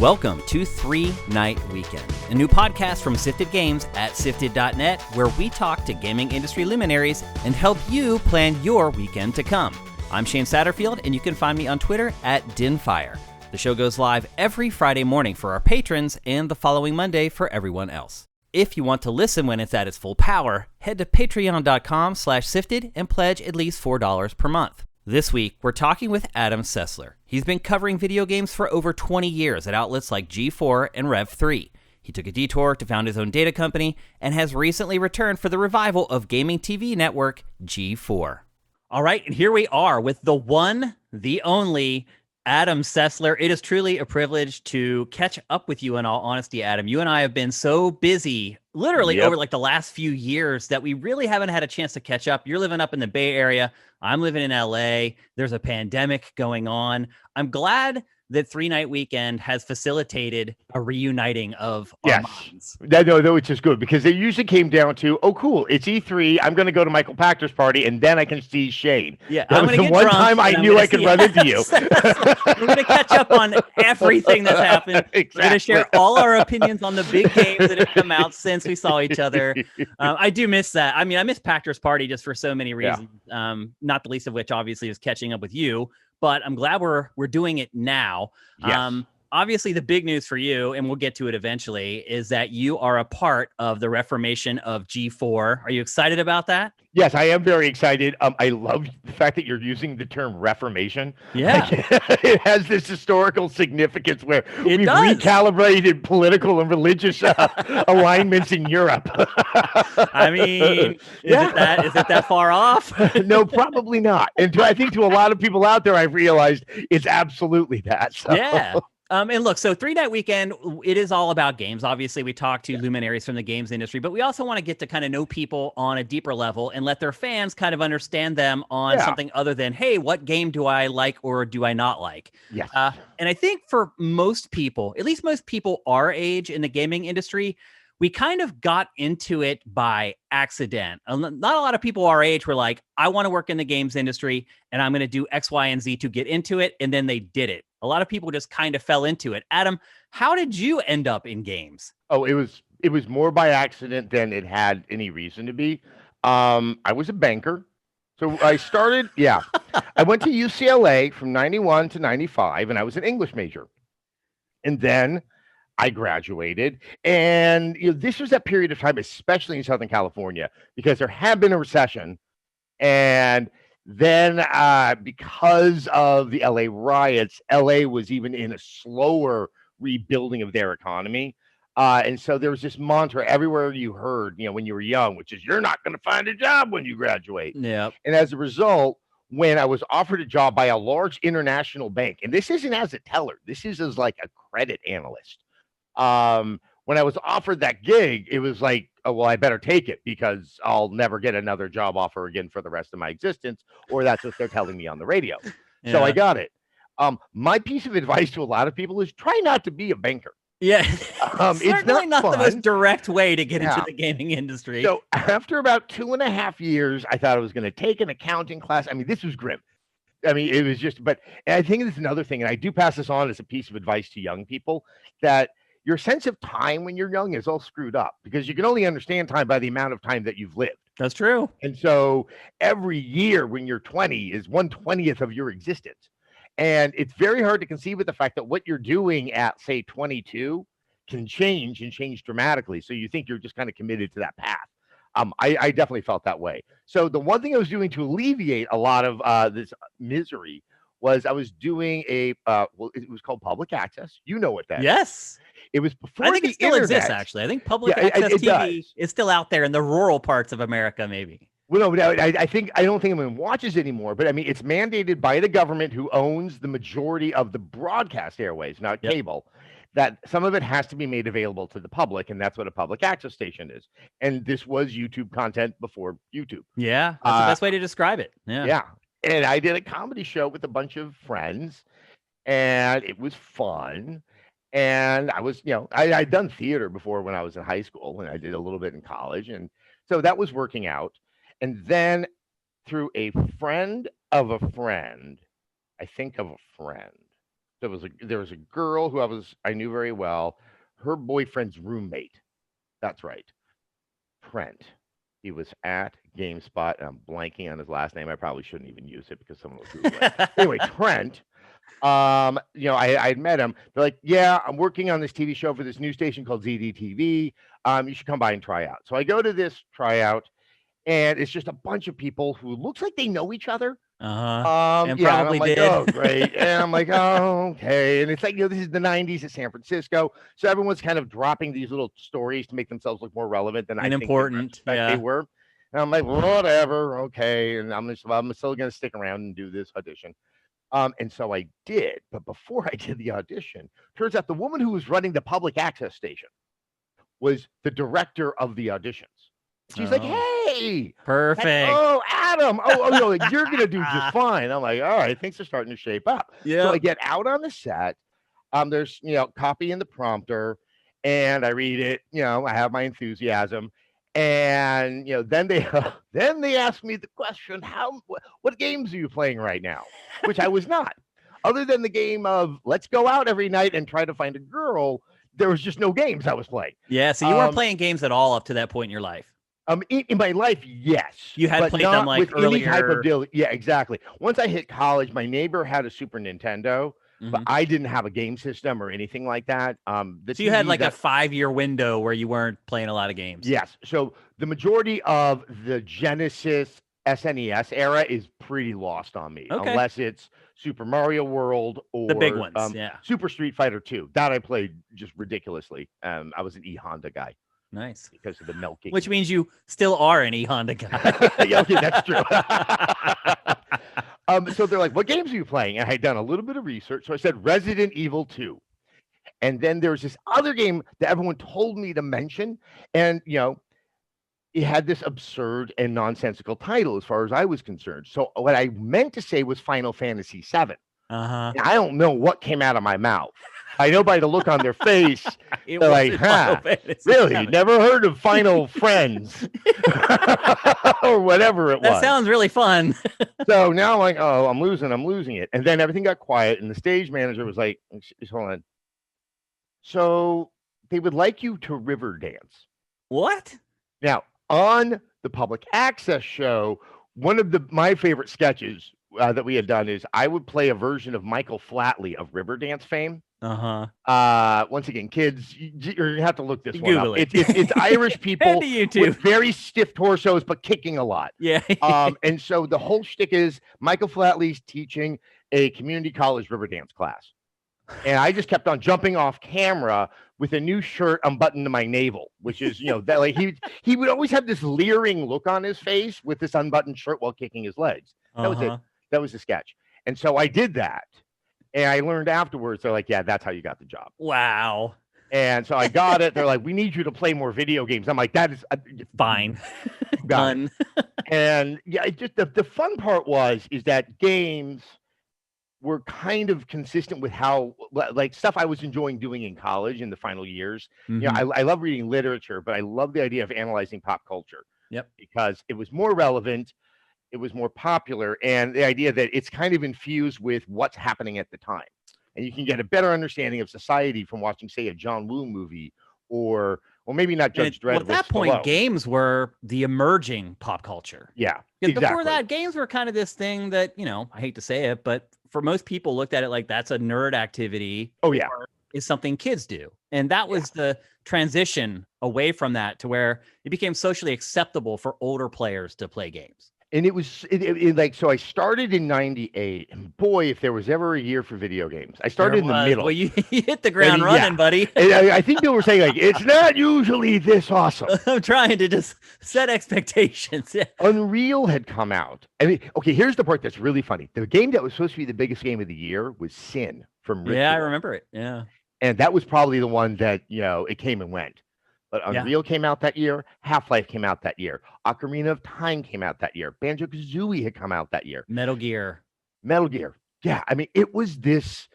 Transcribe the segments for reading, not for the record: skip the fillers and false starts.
Welcome to 3 Night Weekend, a new podcast from Sifted Games at sifted.net, where we talk to gaming industry luminaries and help you plan your weekend to come. I'm Shane Satterfield, and you can find me on Twitter at Dinfire. The show goes live every Friday morning for our patrons and the following Monday for everyone else. If you want to listen when it's at its full power, head to patreon.com/sifted and pledge at least $4 per month. This week, we're talking with Adam Sessler. He's been covering video games for over 20 years at outlets like G4 and Rev3. He took a detour to found his own data company and has recently returned for the revival of gaming TV network G4. All right, and here we are with the one, the only Adam Sessler. It is truly a privilege to catch up with you, in all honesty, Adam. You and I have been so busy, literally over like the last few years, that we really haven't had a chance to catch up. You're living up in the Bay Area. I'm living in LA. There's a pandemic going on. I'm glad that 3 Night Weekend has facilitated a reuniting of our minds. No, which is good, because it usually came down to, oh, cool, it's E3. I'm going to go to Michael Pachter's party, and then I can see Shane. Yeah, that I'm was the one time I knew I could run into you. We're going to catch up on everything that's happened. Exactly. We're going to share all our opinions on the big games that have come out since we saw each other. I do miss that. I mean, I miss Pachter's party just for so many reasons, not the least of which, obviously, is catching up with you. But I'm glad we're doing it now. Yes. Obviously, the big news for you, and we'll get to it eventually, is that you are a part of the reformation of G4. Are you excited about that? Yes, I am very excited. I love the fact that you're using the term reformation. Yeah. It has this historical significance where we've does. recalibrated political and religious alignments in Europe. I mean, is it that far off? No, probably not. And I think to a lot of people out there, I've realized it's absolutely that. So. Yeah. And look, so 3 Night Weekend, it is all about games. Obviously, we talk to luminaries from the games industry, but we also want to get to kind of know people on a deeper level and let their fans kind of understand them on something other than, hey, what game do I like or do I not like? Yes. And I think for most people, at least most people our age in the gaming industry, we kind of got into it by accident. Not a lot of people our age were like, I want to work in the games industry and I'm going to do X, Y, and Z to get into it. And then they did it. A lot of people just kind of fell into it. Adam, how did you end up in games? Oh, it was more by accident than it had any reason to be. I was a banker. So I started, I went to UCLA from 91 to 95, and I was an English major. And then I graduated, and this was that period of time, especially in Southern California, because there had been a recession, and then because of the LA riots, LA was even in a slower rebuilding of their economy. And so there was this mantra everywhere you heard, when you were young, which is, you're not going to find a job when you graduate. Yeah. And as a result, when I was offered a job by a large international bank, and this isn't as a teller, this is as like a credit analyst. When I was offered that gig, it was like, oh, well, I better take it because I'll never get another job offer again for the rest of my existence, or that's what they're telling me on the radio. Yeah. So I got it. My piece of advice to a lot of people is try not to be a banker. Yeah. It's not the most direct way to get into the gaming industry. So after about 2.5 years, I thought I was going to take an accounting class. I mean, this was grim. I mean, it was just, but I think there's another thing, and I do pass this on as a piece of advice to young people, that your sense of time when you're young is all screwed up, because you can only understand time by the amount of time that you've lived. That's true. And so every year when you're 20 is 1/20th of your existence. And it's very hard to conceive with the fact that what you're doing at, say, 22 can change and change dramatically. So you think you're just kind of committed to that path. I definitely felt that way. So the one thing I was doing to alleviate a lot of this misery was I was doing it was called public access. You know what that is. Yes. It was before I think the it still internet exists, actually. I think public access TV is still out there in the rural parts of America, maybe. Well, no, I don't think anyone watches anymore, but I mean, it's mandated by the government, who owns the majority of the broadcast airways, not cable, that some of it has to be made available to the public, and that's what a public access station is. And this was YouTube content before YouTube. Yeah, that's the best way to describe it. Yeah. And I did a comedy show with a bunch of friends, and it was fun. And I was, I'd done theater before when I was in high school, and I did a little bit in college. And so that was working out. And then through a friend of a friend, I think of a friend, there was a girl who I knew very well, her boyfriend's roommate. That's right, Trent. He was at GameSpot, and I'm blanking on his last name. I probably shouldn't even use it because someone will Google it. Anyway, Trent. I had met him. They're like, yeah, I'm working on this TV show for this new station called ZDTV. You should come by and try out. So I go to this tryout, and it's just a bunch of people who looks like they know each other. And Yeah, and probably I'm like, did. oh, great. And I'm like, oh, okay. And it's like, this is the 90s in San Francisco. So everyone's kind of dropping these little stories to make themselves look more relevant than I And think important. they were. And I'm like, whatever, okay. And I'm still going to stick around and do this audition. And so I did. But before I did the audition, turns out the woman who was running the public access station was the director of the auditions. She's like, hey, perfect. Oh, Adam. No, you're going to do just fine. I'm like, all right, things are starting to shape up. Yeah. So I get out on the set. There's, copy in the prompter, and I read it. I have my enthusiasm. And then they asked me the question, what games are you playing right now? Which I was not. Other than the game of let's go out every night and try to find a girl, there was just no games I was playing. Yeah, so you weren't playing games at all up to that point in your life. In my life, yes. You had played them like with earlier. any type of deal. Yeah, exactly. Once I hit college, my neighbor had a Super Nintendo, but I didn't have a game system or anything like that. So you had like a 5-year window where you weren't playing a lot of games. Yes. So the majority of the Genesis SNES era is pretty lost on me, unless it's Super Mario World or the big ones. Super Street Fighter 2. That I played just ridiculously. I was an E-Honda guy. Nice. Because of the milking. Which means you still are an E-Honda guy. Yeah, okay, that's true. So they're like, what games are you playing? And I had done a little bit of research. So I said Resident Evil 2. And then there's this other game that everyone told me to mention. And, it had this absurd and nonsensical title as far as I was concerned. So what I meant to say was Final Fantasy VII. I don't know what came out of my mouth. I know by the look on their face, they're like, really? Never heard of Final Friends or whatever it was. That sounds really fun. So now I'm like, oh, I'm losing it. And then everything got quiet, and the stage manager was like, hold on. So they would like you to river dance. What? Now, on the public access show, one of my favorite sketches that we had done is I would play a version of Michael Flatley of Riverdance fame. Once again, kids, you're gonna have to look this one up. It's Irish people with very stiff torsos but kicking a lot. Yeah. And so the whole shtick is Michael Flatley's teaching a community college Riverdance class, and I just kept on jumping off camera with a new shirt unbuttoned to my navel, which is that like he would always have this leering look on his face with this unbuttoned shirt while kicking his legs. That was it. That was the sketch, and so I did that. And I learned afterwards, they're like, yeah, that's how you got the job. Wow. And so I got it. They're like, we need you to play more video games. I'm like, that is fine. Done. And yeah, just the fun part is that games were kind of consistent with how like stuff I was enjoying doing in college in the final years. I love reading literature, but I love the idea of analyzing pop culture. Yep. Because it was more relevant. It was more popular, and the idea that it's kind of infused with what's happening at the time. And you can get a better understanding of society from watching, say, a John Woo movie or maybe not Judge Dredd. At that point, games were the emerging pop culture. Yeah, exactly. Before that, games were kind of this thing that, I hate to say it, but for most people looked at it like that's a nerd activity. Oh, yeah. Is something kids do. And that was the transition away from that to where it became socially acceptable for older players to play games. And it was like, so I started in 98, and boy, if there was ever a year for video games, I started in the middle. Well, you hit the ground running, buddy. And I think people were saying like, it's not usually this awesome. I'm trying to just set expectations. Unreal had come out. I mean, okay, here's the part that's really funny. The game that was supposed to be the biggest game of the year was Sin from Ritual. Yeah, I remember it. Yeah. And that was probably the one that, it came and went. But Unreal came out that year. Half-Life came out that year. Ocarina of Time came out that year. Banjo-Kazooie had come out that year. Metal Gear. Yeah, I mean, it was this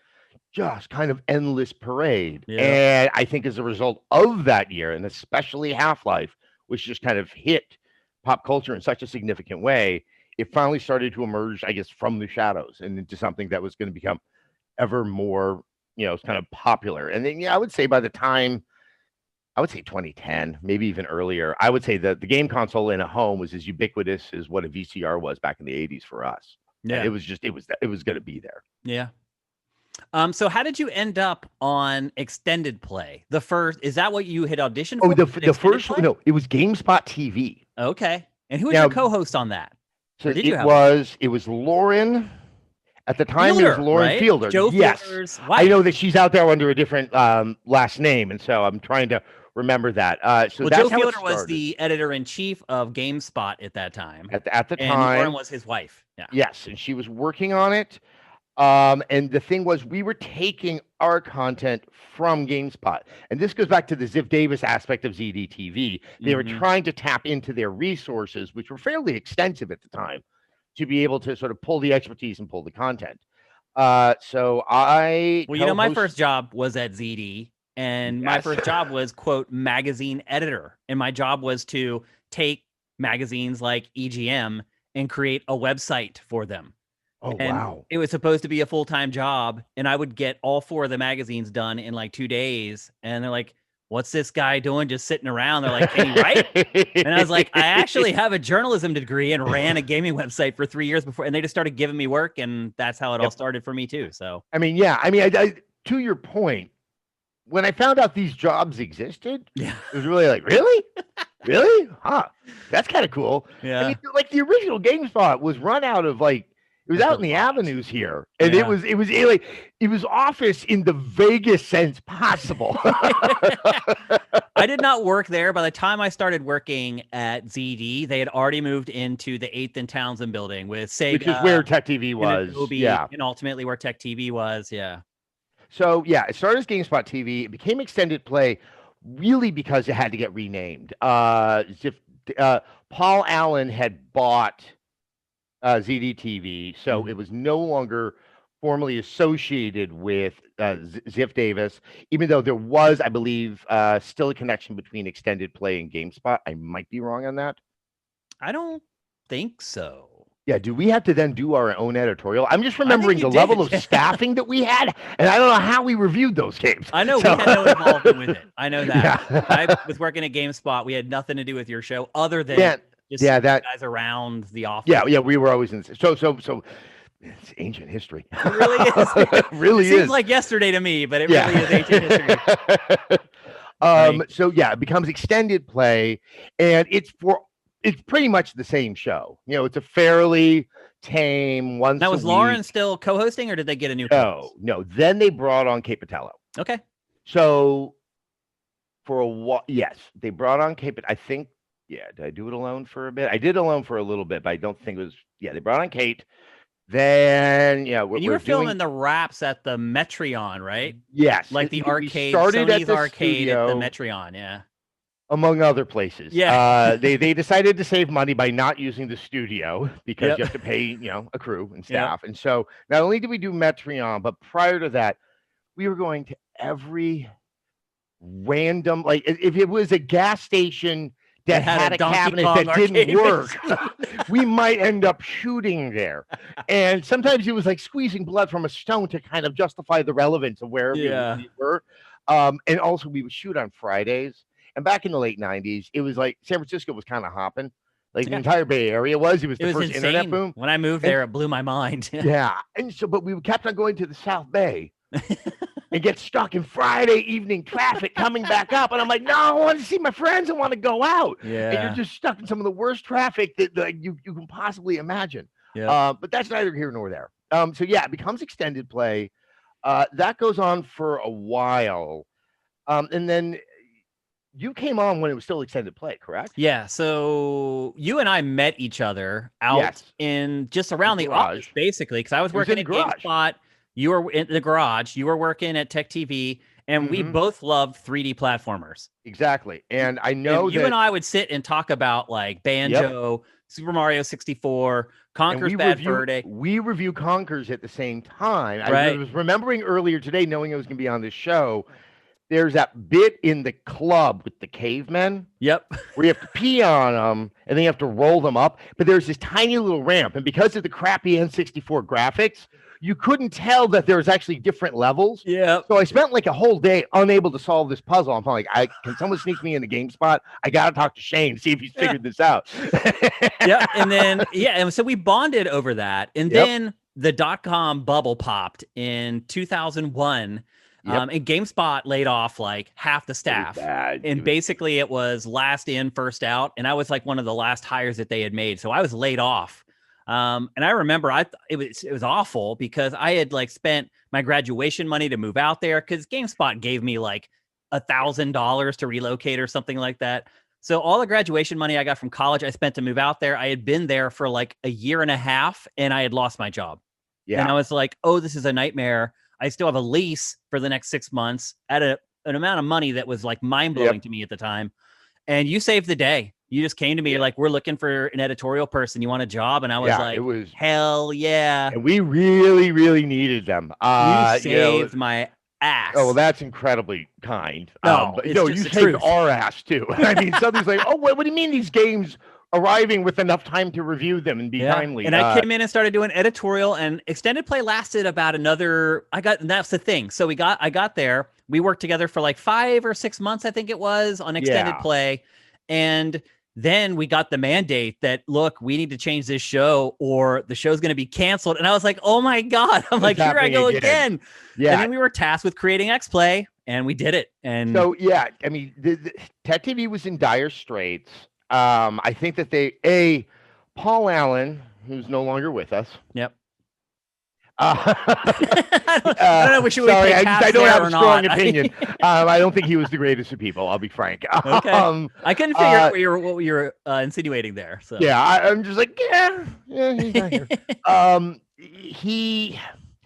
just kind of endless parade. Yeah. And I think as a result of that year, and especially Half-Life, which just kind of hit pop culture in such a significant way, it finally started to emerge, I guess, from the shadows and into something that was going to become ever more, it's kind of popular. And then, yeah, I would say by the time, I would say 2010, maybe even earlier, I would say that the game console in a home was as ubiquitous as what a VCR was back in the 80s for us. And Yeah. it was going to be there. Yeah. So how did you end up on extended play? The first, is that what you had auditioned Oh, for? the first, play? no, it was GameSpot TV. Okay. And who was Now, your co-host on that? so Or did you have one? it was Lauren. At the time, it was Fielder, Lauren right? Fielder. Joe Yes. Fielder's I know wife. that she's out there under a different last name, and so I'm trying to remember that. So Well, that's Joe how it Fielder was started. the editor-in-chief of GameSpot at that time. At the And Lauren time, was his wife. Yeah. yes, and she was working on it. And the thing was, we were taking our content from GameSpot. And this goes back to the Ziff Davis aspect of ZDTV. They were trying to tap into their resources, which were fairly extensive at the time, to be able to sort of pull the expertise and pull the content. So I Well, my first job was at ZD, and my first job was, quote, magazine editor. And my job was to take magazines like EGM and create a website for them. Oh, and wow. It was supposed to be a full-time job, and I would get all 4 of the magazines done in like 2 days. And they're like, what's this guy doing just sitting around? They're like, can he write? And I was like, I actually have a journalism degree and ran a gaming website for 3 years before. And they just started giving me work, and that's how it all started for me too. So, I mean, yeah. I mean, to your point, when I found out these jobs existed, it was really like, really? Really? Huh. That's kind of cool. Yeah. I mean, like the original GameSpot was run out of it was out in the avenues here, and it was office in the vaguest sense possible. I did not work there. By the time I started working at ZD, they had already moved into the 8th and Townsend building with Sega, which is where Tech TV was. Adobe, and ultimately where Tech TV was. Yeah. So yeah, it started as GameSpot TV. It became Extended Play, really because it had to get renamed. Paul Allen had bought ZDTV, so it was no longer formally associated with Ziff Davis, even though there was, I believe, still a connection between Extended Play and GameSpot. I might be wrong on that. I don't think so. Yeah, do we have to then do our own editorial? I'm just remembering the level of staffing that we had, and I don't know how we reviewed those games. I know we had no involvement with it. I know that. Yeah. I was working at GameSpot. We had nothing to do with your show other than that guys around the office. Yeah, we were always in. So it's ancient history. It really is. It really is. Seems like yesterday to me, but it really is ancient history. So yeah, it becomes Extended Play, and it's pretty much the same show. It's a fairly tame once. Now, was Lauren still co-hosting, or did they get a new? No. Then they brought on Kate Patello. Okay. So for a while, yes, they brought on Kate. I think, did I do it alone for a bit? I did alone for a little bit, but I don't think it was. Yeah, they brought on Kate. Then, and you were filming the wraps at the Metreon, right? Yes, like the arcade. Started Sony's at the arcade studio, at the Metreon. Yeah. Among other places. Yeah. They decided to save money by not using the studio because you have to pay, a crew and staff. And so not only did we do Metreon, but prior to that, we were going to every random, like if it was a gas station that had a cabinet that didn't work, we might end up shooting there. And sometimes it was like squeezing blood from a stone to kind of justify the relevance of where we were. And also we would shoot on Fridays. And back in the late 90s, it was like San Francisco was kind of hopping. Like the entire Bay Area was. It was the first internet boom. When I moved there, it blew my mind. And so, but we kept on going to the South Bay and get stuck in Friday evening traffic coming back up. And I'm like, no, I want to see my friends. I want to go out. Yeah. And you're just stuck in some of the worst traffic that you can possibly imagine. But that's neither here nor there. So yeah, it becomes Extended Play. That goes on for a while. And then you came on when it was still Extended Play, correct? Yeah. So you and I met each other out in just around the office, basically, because I was working at GameSpot. You were in the garage. You were working at Tech TV, and we both loved 3D platformers. Exactly. And I know you and I would sit and talk about like Banjo, Super Mario 64, Conker's Bad Fur Day. We review Conkers at the same time. I was remembering earlier today, knowing I was going to be on this show. There's that bit in the club with the cavemen. Yep. Where you have to pee on them and then you have to roll them up. But there's this tiny little ramp. And because of the crappy N64 graphics, you couldn't tell that there was actually different levels. Yeah. So I spent like a whole day unable to solve this puzzle. I'm like, can someone sneak me in the GameSpot? I got to talk to Shane, see if he's figured this out. Yeah. And then, and so we bonded over that. And then the .com bubble popped in 2001. And GameSpot laid off like half the staff. And basically it was last in, first out. And I was like one of the last hires that they had made. So I was laid off. And I remember it was awful because I had like spent my graduation money to move out there because GameSpot gave me like $1,000 to relocate or something like that. So all the graduation money I got from college, I spent to move out there. I had been there for like a year and a half and I had lost my job. Yeah. And I was like, oh, this is a nightmare. I still have a lease for the next 6 months at an amount of money that was like mind blowing to me at the time. And you saved the day. You just came to me, you're like, we're looking for an editorial person. You want a job? And I was like, hell yeah. And we really, really needed them. You saved my ass. Oh, well, that's incredibly kind. No, you saved our ass too. I mean, somebody's like, oh, what do you mean these games arriving with enough time to review them and be timely? And I came in and started doing editorial, and extended play lasted about another. And that's the thing. So I got there. We worked together for like 5 or 6 months, I think it was, on extended play, and then we got the mandate that, look, we need to change this show or the show's going to be canceled. And I was like, oh my God. I'm like, here I go again. Yeah. And then we were tasked with creating X-Play and we did it. And so, I mean, the Tech TV was in dire straits. I think that Paul Allen, who's no longer with us. Yep. I don't know. Sorry, I don't have a strong opinion. I don't think he was the greatest of people. I'll be frank. Okay. I couldn't figure out what you were insinuating there. So yeah, I'm just like, he's not here.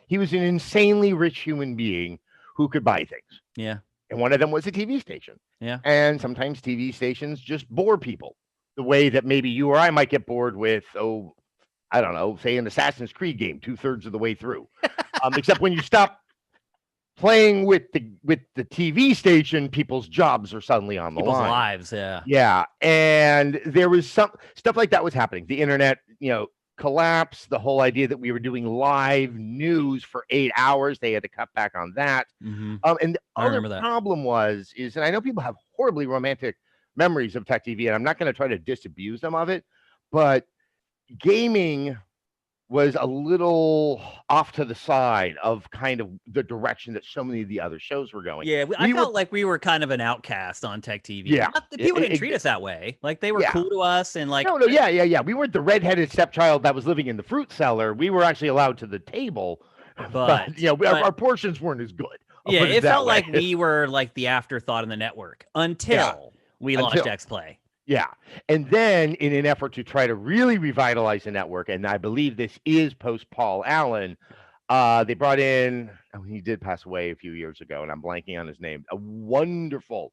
He was an insanely rich human being who could buy things. Yeah, and one of them was a TV station. Yeah, and sometimes TV stations just bore people the way that maybe you or I might get bored with. I don't know, say an Assassin's Creed game 2/3 of the way through. Except when you stop playing with the TV station, people's jobs are suddenly on the line. People's lives, yeah. Yeah. And there was some stuff like that was happening. The internet, collapsed. The whole idea that we were doing live news for 8 hours, they had to cut back on that. Mm-hmm. And the other problem is, and I know people have horribly romantic memories of Tech TV, and I'm not going to try to disabuse them of it, but gaming was a little off to the side of kind of the direction that so many of the other shows were going. Yeah, I felt like we were kind of an outcast on Tech TV. Yeah. People didn't treat us that way. Like, they were cool to us and like... No, yeah. We weren't the redheaded stepchild that was living in the fruit cellar. We were actually allowed to the table, but our portions weren't as good. Yeah, it felt like we were like the afterthought in the network until we launched X-Play. Yeah. And then in an effort to try to really revitalize the network, and I believe this is post Paul Allen, they brought in, he did pass away a few years ago, and I'm blanking on his name, a wonderful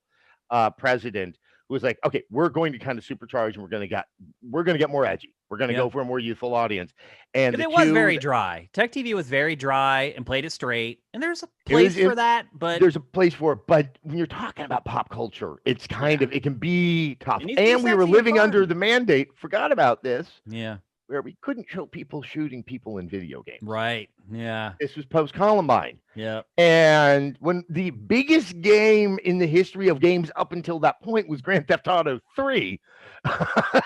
president who was like, okay, we're going to kind of supercharge and we're going to get more edgy. We're going to go for a more youthful audience. And it was very dry. Tech TV was very dry and played it straight. And there's a place for that, but there's a place for it. But when you're talking about pop culture, it's kind of, it can be tough. And we were living under the mandate, forgot about this. Yeah. Where we couldn't show people shooting people in video games. Right. Yeah. This was post Columbine. Yeah. And when the biggest game in the history of games up until that point was Grand Theft Auto 3,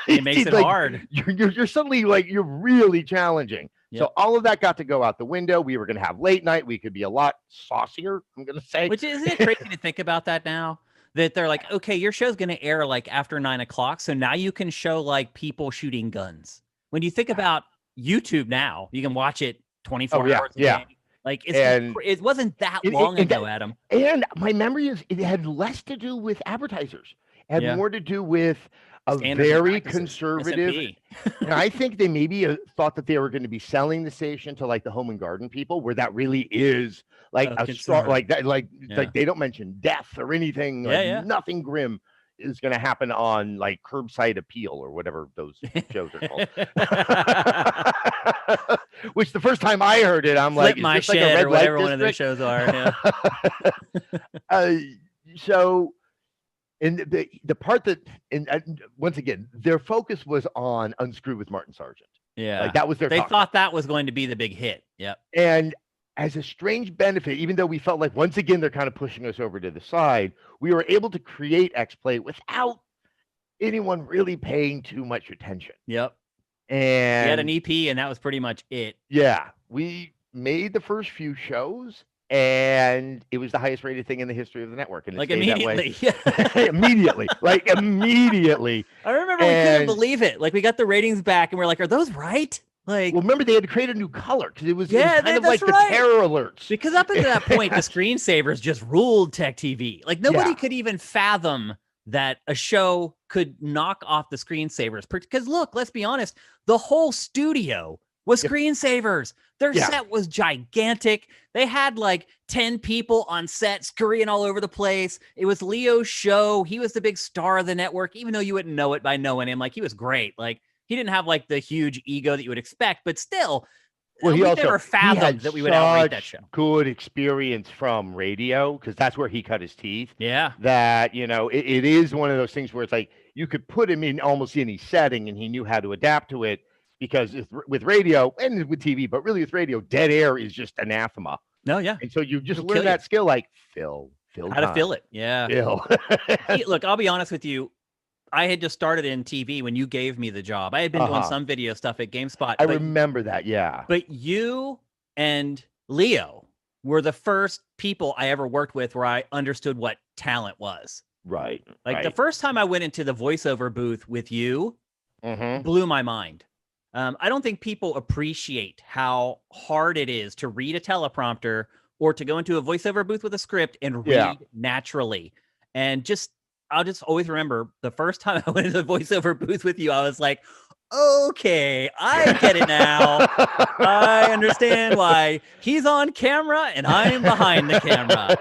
it makes it hard. You're suddenly like, you're really challenging. Yep. So all of that got to go out the window. We were going to have late night. We could be a lot saucier, I'm going to say. Which isn't it crazy to think about that now? That they're like, okay, your show's going to air like after 9 o'clock. So now you can show like people shooting guns. When you think about YouTube now, you can watch it 24 hours a day. Like, it wasn't that long ago, Adam. And my memory is it had less to do with advertisers. It had more to do with a very conservative. And I think they maybe thought that they were going to be selling the station to like the home and garden people, where that really is like a strong, like that, like they don't mention death or anything. Nothing grim is going to happen on like Curbside Appeal or whatever those shows are called. Which the first time I heard it, I'm like, My Shed, like a red or whatever one of those shows are. Yeah. So, and the part that, and once again, their focus was on Unscrewed with Martin Sargent. Yeah. Like that was their They talk thought that was going to be the big hit. Yep. And as a strange benefit, even though we felt like once again they're kind of pushing us over to the side, we were able to create X Play without anyone really paying too much attention. Yep. And we had an EP, and that was pretty much it. Yeah, we made the first few shows, and it was the highest rated thing in the history of the network, and it Like stayed immediately. that way. Immediately, like immediately. I remember we couldn't believe it. Like we got the ratings back, and we're like, "Are those right?" Like, well, remember they had to create a new color because it was Yeah, kind of that's like right. the terror alerts. because up until that point, the screensavers just ruled Tech TV. Like nobody Yeah. could even fathom that a show could knock off the screensavers. Because look, let's be honest, the whole studio was Yep. screensavers. Their Yeah. set was gigantic. They had like 10 people on set scurrying all over the place. It was Leo's show. He was the big star of the network, even though you wouldn't know it by knowing him. Like he was great. Like he didn't have like the huge ego that you would expect, but still, Well, we never fathomed had that we would outrate that such show. good experience from radio because that's where he cut his teeth. Yeah. That it is one of those things where it's like you could put him in almost any setting and he knew how to adapt to it because with radio and with TV, but really with radio, dead air is just anathema. No, yeah. And so you just It'll learn kill you. that skill like fill How to fill it. Yeah. Fill. Look, I'll be honest with you. I had just started in TV when you gave me the job. I had been doing some video stuff at GameSpot. I remember that, yeah. But you and Leo were the first people I ever worked with where I understood what talent was. Right. Like right. the first time I went into the voiceover booth with you blew my mind. I don't think people appreciate how hard it is to read a teleprompter or to go into a voiceover booth with a script and read naturally. And I'll just always remember the first time I went into the voiceover booth with you, I was like, okay, I get it now. I understand why he's on camera and I'm behind the camera.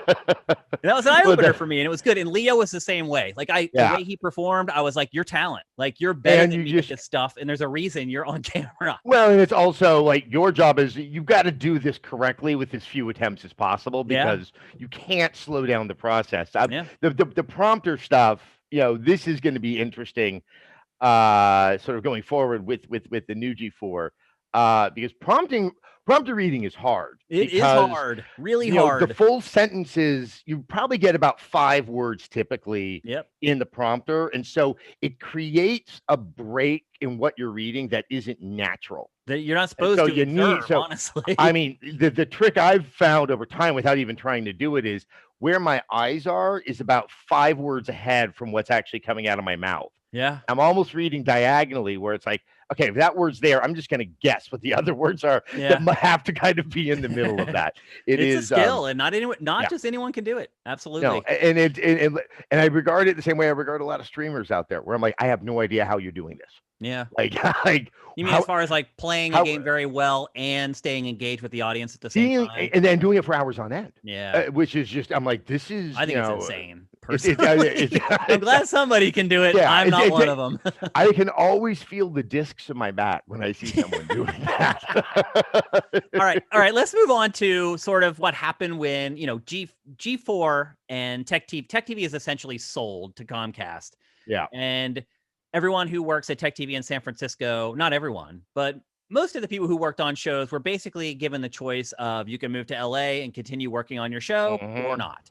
And that was an eye-opener for me, and it was good. And Leo was the same way. Like the way he performed, I was like, "You're talent. Like you're better than me at this stuff." And there's a reason you're on camera. Well, and it's also like your job is you've got to do this correctly with as few attempts as possible because you can't slow down the process. The prompter stuff, this is going to be interesting. Sort of going forward with the new G4, because prompter reading is hard. It is hard, really hard. The full sentences, you probably get about 5 words typically in the prompter, and so it creates a break in what you're reading that isn't natural. That you're not supposed to observe, honestly. I mean, the trick I've found over time without even trying to do it is where my eyes are is about 5 words ahead from what's actually coming out of my mouth. Yeah. I'm almost reading diagonally where it's like, okay, if that word's there, I'm just going to guess what the other words are that might have to kind of be in the middle of that. It's a skill, and not just anyone can do it. Absolutely. No, and I regard it the same way I regard a lot of streamers out there where I'm like, I have no idea how you're doing this. Yeah. Like you mean as far as like playing a game very well and staying engaged with the audience at the same time? And then doing it for hours on end. Yeah. Which is just, I'm like, this is, I think it's insane. I'm glad somebody can do it. Yeah, I'm not one of them. I can always feel the discs in my back when I see someone doing that. All right. Let's move on to sort of what happened when, G4 and Tech TV is essentially sold to Comcast. Yeah. And everyone who works at Tech TV in San Francisco, not everyone, but most of the people who worked on shows were basically given the choice of you can move to LA and continue working on your show or not.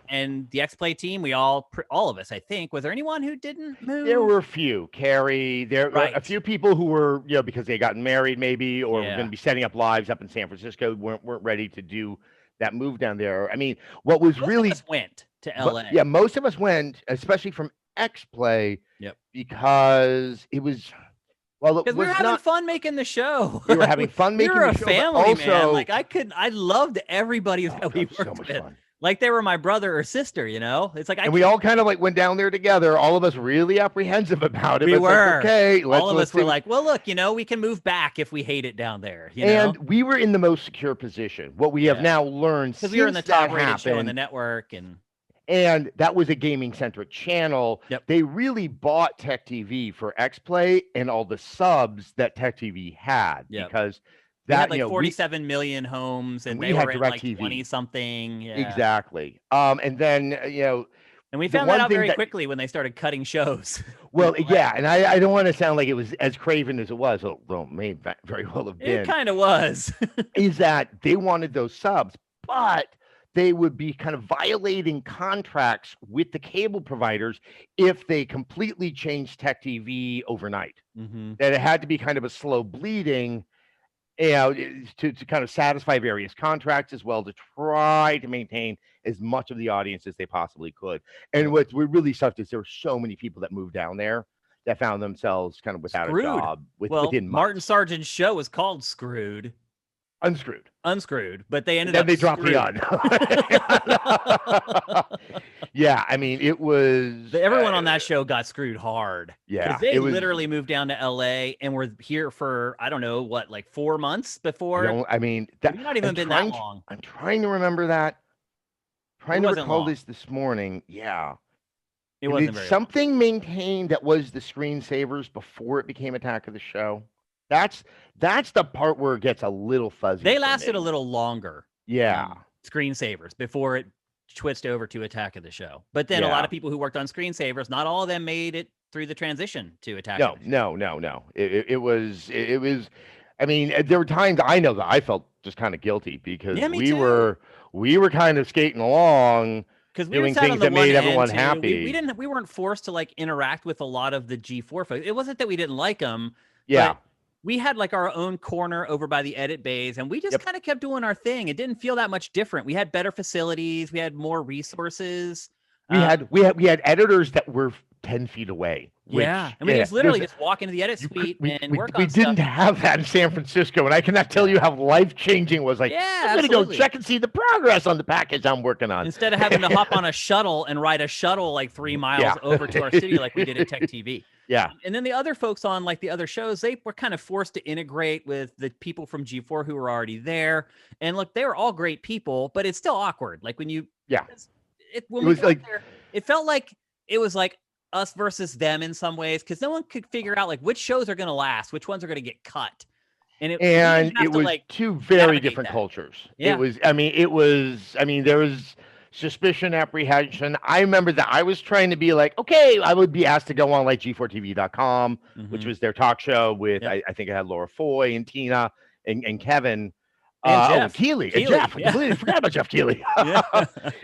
And the X-Play team, we all of us, I think, was there anyone who didn't move? There were a few. Carrie, there were a few people who were, because they gotten married maybe, or were going to be setting up lives up in San Francisco, weren't ready to do that move down there. I mean, what was most really of us went to LA. Yeah, most of us went, especially from X-Play, because it was. Well, because we were having fun making the show. We were having fun making the show. We were a family, man. Like I loved everybody that we worked so much with. Fun. Like they were my brother or sister, It's like and we all kind of like went down there together. All of us really apprehensive about it. We were. Like, okay, all of us were like, well, look, we can move back if we hate it down there. And we were in the most secure position. What we have now learned since we were in the top rated show on the network, and that was a gaming-centric channel. They really bought Tech TV for X-Play and all the subs that Tech TV had because that had like 47 million homes and they were at like 20 something. Exactly. And then And we the found that one out thing very that quickly when they started cutting shows. well, yeah, and I don't want to sound like it was as craven as it was, although it may very well have It been, kind of was. is that they wanted those subs, but they would be kind of violating contracts with the cable providers if they completely changed Tech TV overnight. Mm-hmm. That it had to be kind of a slow bleeding, you know, to kind of satisfy various contracts as well to try to maintain as much of the audience as they possibly could. And what really sucked is there were so many people that moved down there that found themselves kind of without a Screwed. job Well, within Martin months. Sargent's show was called Screwed. Unscrewed. But they ended Then up they dropped the screwed. Yeah, I mean, it was Everyone on that show got screwed hard. yeah, Because they it was literally moved down to LA and were here for, I don't know, what, like 4 months before? I mean, Maybe not even been that long. I'm trying to remember that. Trying It to wasn't recall long. this morning. Yeah. It wasn't Did very long. something maintained that was the screensavers before it became Attack of the Show? That's the part where it gets a little fuzzy. They for lasted me. a little longer. Yeah. Screensavers before it switched over to Attack of the Show. But then a lot of people who worked on screensavers, not all of them made it through the transition to Attack of the Show. No. It was. I mean, there were times I know that I felt just kind of guilty because we were kind of skating along. Because we doing sat things on the that made one everyone end, happy. We weren't forced to like interact with a lot of the G4 folks. It wasn't that we didn't like them. Yeah. But we had like our own corner over by the edit bays, and we just kind of kept doing our thing. It didn't feel that much different. We had better facilities. We had more resources. We had editors that were 10 feet away. I mean, it was literally just walk into the edit suite and work on stuff. We didn't have that in San Francisco, and I cannot tell you how life-changing it was. Like, I'm going to go check and see the progress on the package I'm working on. Instead of having to hop on a shuttle and ride a shuttle like 3 miles over to our studio like we did at Tech TV. Yeah. And then the other folks on like the other shows, they were kind of forced to integrate with the people from G4 who were already there. And look, they were all great people, but it's still awkward. Like when you... Yeah. When we got there, it felt like it was like us versus them in some ways, because no one could figure out like which shows are going to last, which ones are going to get cut. And it was like two very different cultures. Yeah. There was suspicion, apprehension. I remember that I was trying to be like, okay, I would be asked to go on like G4TV.com, which was their talk show with, I think it had Laura Foy and Tina and Kevin. And Jeff Keighley. And Jeff. I completely forgot about Jeff Keighley.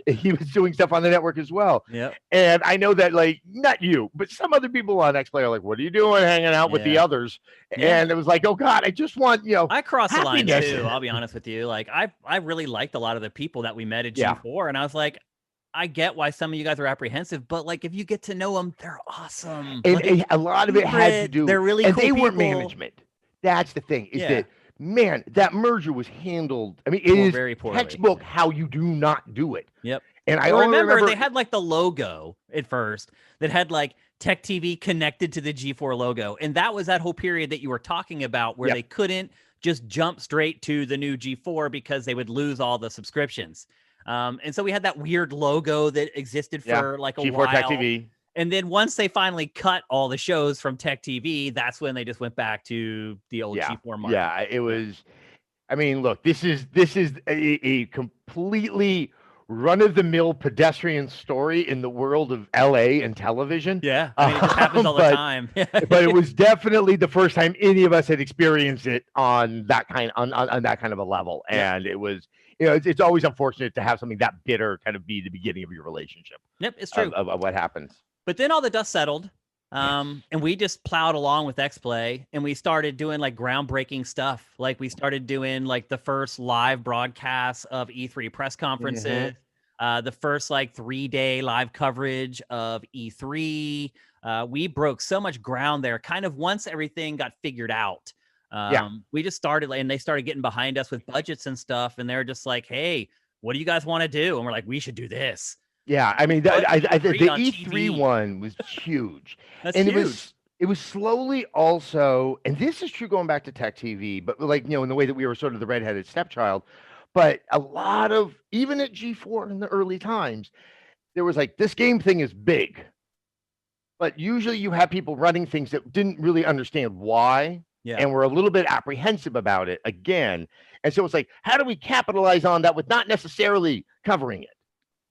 He was doing stuff on the network as well. Yeah. And I know that, like, not you, but some other people on XPlay are like, what are you doing hanging out with the others? And it was like, oh, God, I just want, I crossed the line, too. I'll be honest with you. Like, I really liked a lot of the people that we met at G4. And I was like, I get why some of you guys are apprehensive, but like, if you get to know them, they're awesome. And a lot of it had to do. They're really and cool they people. weren't management. That's the thing, is that. Man, that merger was handled. I mean, it is very poorly. Textbook how you do not do it. Yep. And I remember they had like the logo at first that had like Tech TV connected to the G4 logo. And that was that whole period that you were talking about where they couldn't just jump straight to the new G4 because they would lose all the subscriptions. And so we had that weird logo that existed for like a G4 while. Tech TV. And then once they finally cut all the shows from Tech TV, that's when they just went back to the old G4 market. Yeah, it was. I mean, look, this is a completely run-of-the-mill pedestrian story in the world of LA and television. Yeah, I mean, it just happens all the time. But it was definitely the first time any of us had experienced it on that kind on that kind of a level, and it was. It's always unfortunate to have something that bitter kind of be the beginning of your relationship. Yep, it's true. Of what happens. But then all the dust settled, and we just plowed along with XPlay, and we started doing like groundbreaking stuff. Like we started doing like the first live broadcasts of E3 press conferences, the first like 3-day live coverage of E3. We broke so much ground there. Kind of once everything got figured out, we just started, and they started getting behind us with budgets and stuff, and they're just like, "Hey, what do you guys want to do?" And we're like, "We should do this." Yeah, I mean, the E3 one was huge. That's and huge. It was slowly also, and this is true going back to Tech TV, but like, in the way that we were sort of the redheaded stepchild, but a lot of, even at G4 in the early times, there was like, this game thing is big. But usually you have people running things that didn't really understand why, and were a little bit apprehensive about it again. And so it's like, how do we capitalize on that with not necessarily covering it?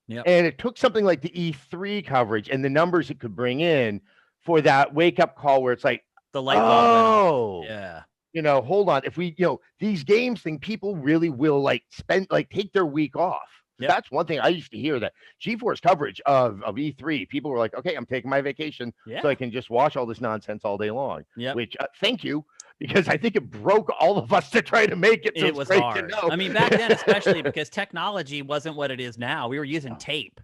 Yep. And it took something like the E3 coverage and the numbers it could bring in for that wake up call where it's like, The light bulb went off. oh, Yeah. hold on. If we, these games thing, people really will take their week off. So Yep. that's one thing I used to hear, that GeForce coverage of E3, people were like, okay, I'm taking my vacation so I can just watch all this nonsense all day long. Yep. Which, thank you, because I think it broke all of us to try to make it. So It was great hard. to know. I mean, back then, especially because technology wasn't what it is now. We were using tape.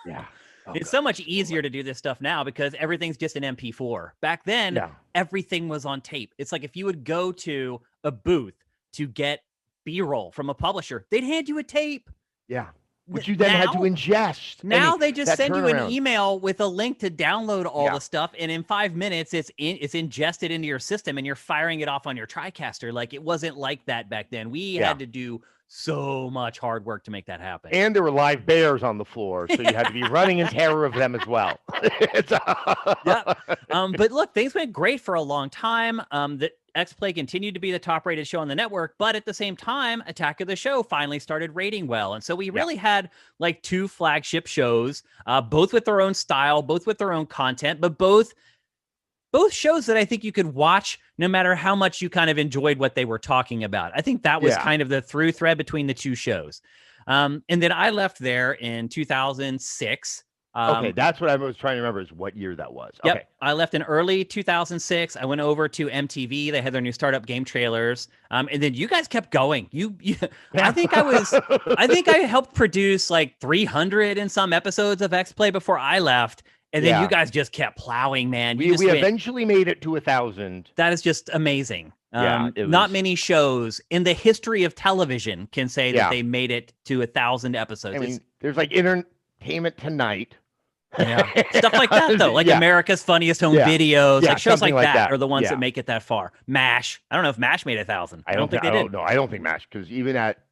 Yeah. It's so much easier to do this stuff now because everything's just an MP4. Back then, everything was on tape. It's like if you would go to a booth to get B-roll from a publisher, they'd hand you a tape. Yeah. Which you then had to ingest. Now they just send you an email with a link to download all the stuff, and in 5 minutes, it's ingested into your system, and you're firing it off on your TriCaster. Like, it wasn't like that back then. We had to do so much hard work to make that happen. And there were live bears on the floor, so you had to be running in terror of them as well. But look, things went great for a long time. The X-Play continued to be the top-rated show on the network, but at the same time, Attack of the Show finally started rating well. And so we really had like 2 flagship shows, both with their own style, both with their own content, but both shows that I think you could watch no matter how much you kind of enjoyed what they were talking about. I think that was kind of the through thread between the 2 shows. And then I left there in 2006. Okay, that's what I was trying to remember, is what year that was. Yep. Okay. I left in early 2006. I went over to MTV. They had their new startup game trailers. And then you guys kept going. I think I helped produce like 300 and some episodes of X-Play before I left. And then you guys just kept plowing, man. We eventually made it to 1,000. That is just amazing. Not many shows in the history of television can say that they made it to 1,000 episodes. I mean, there's like Entertainment Tonight. Stuff like that, though, like America's Funniest Home Videos, like shows like that are the ones that make it that far. MASH, I don't know if MASH made 1,000. I don't think they did. No, I don't think MASH, because even at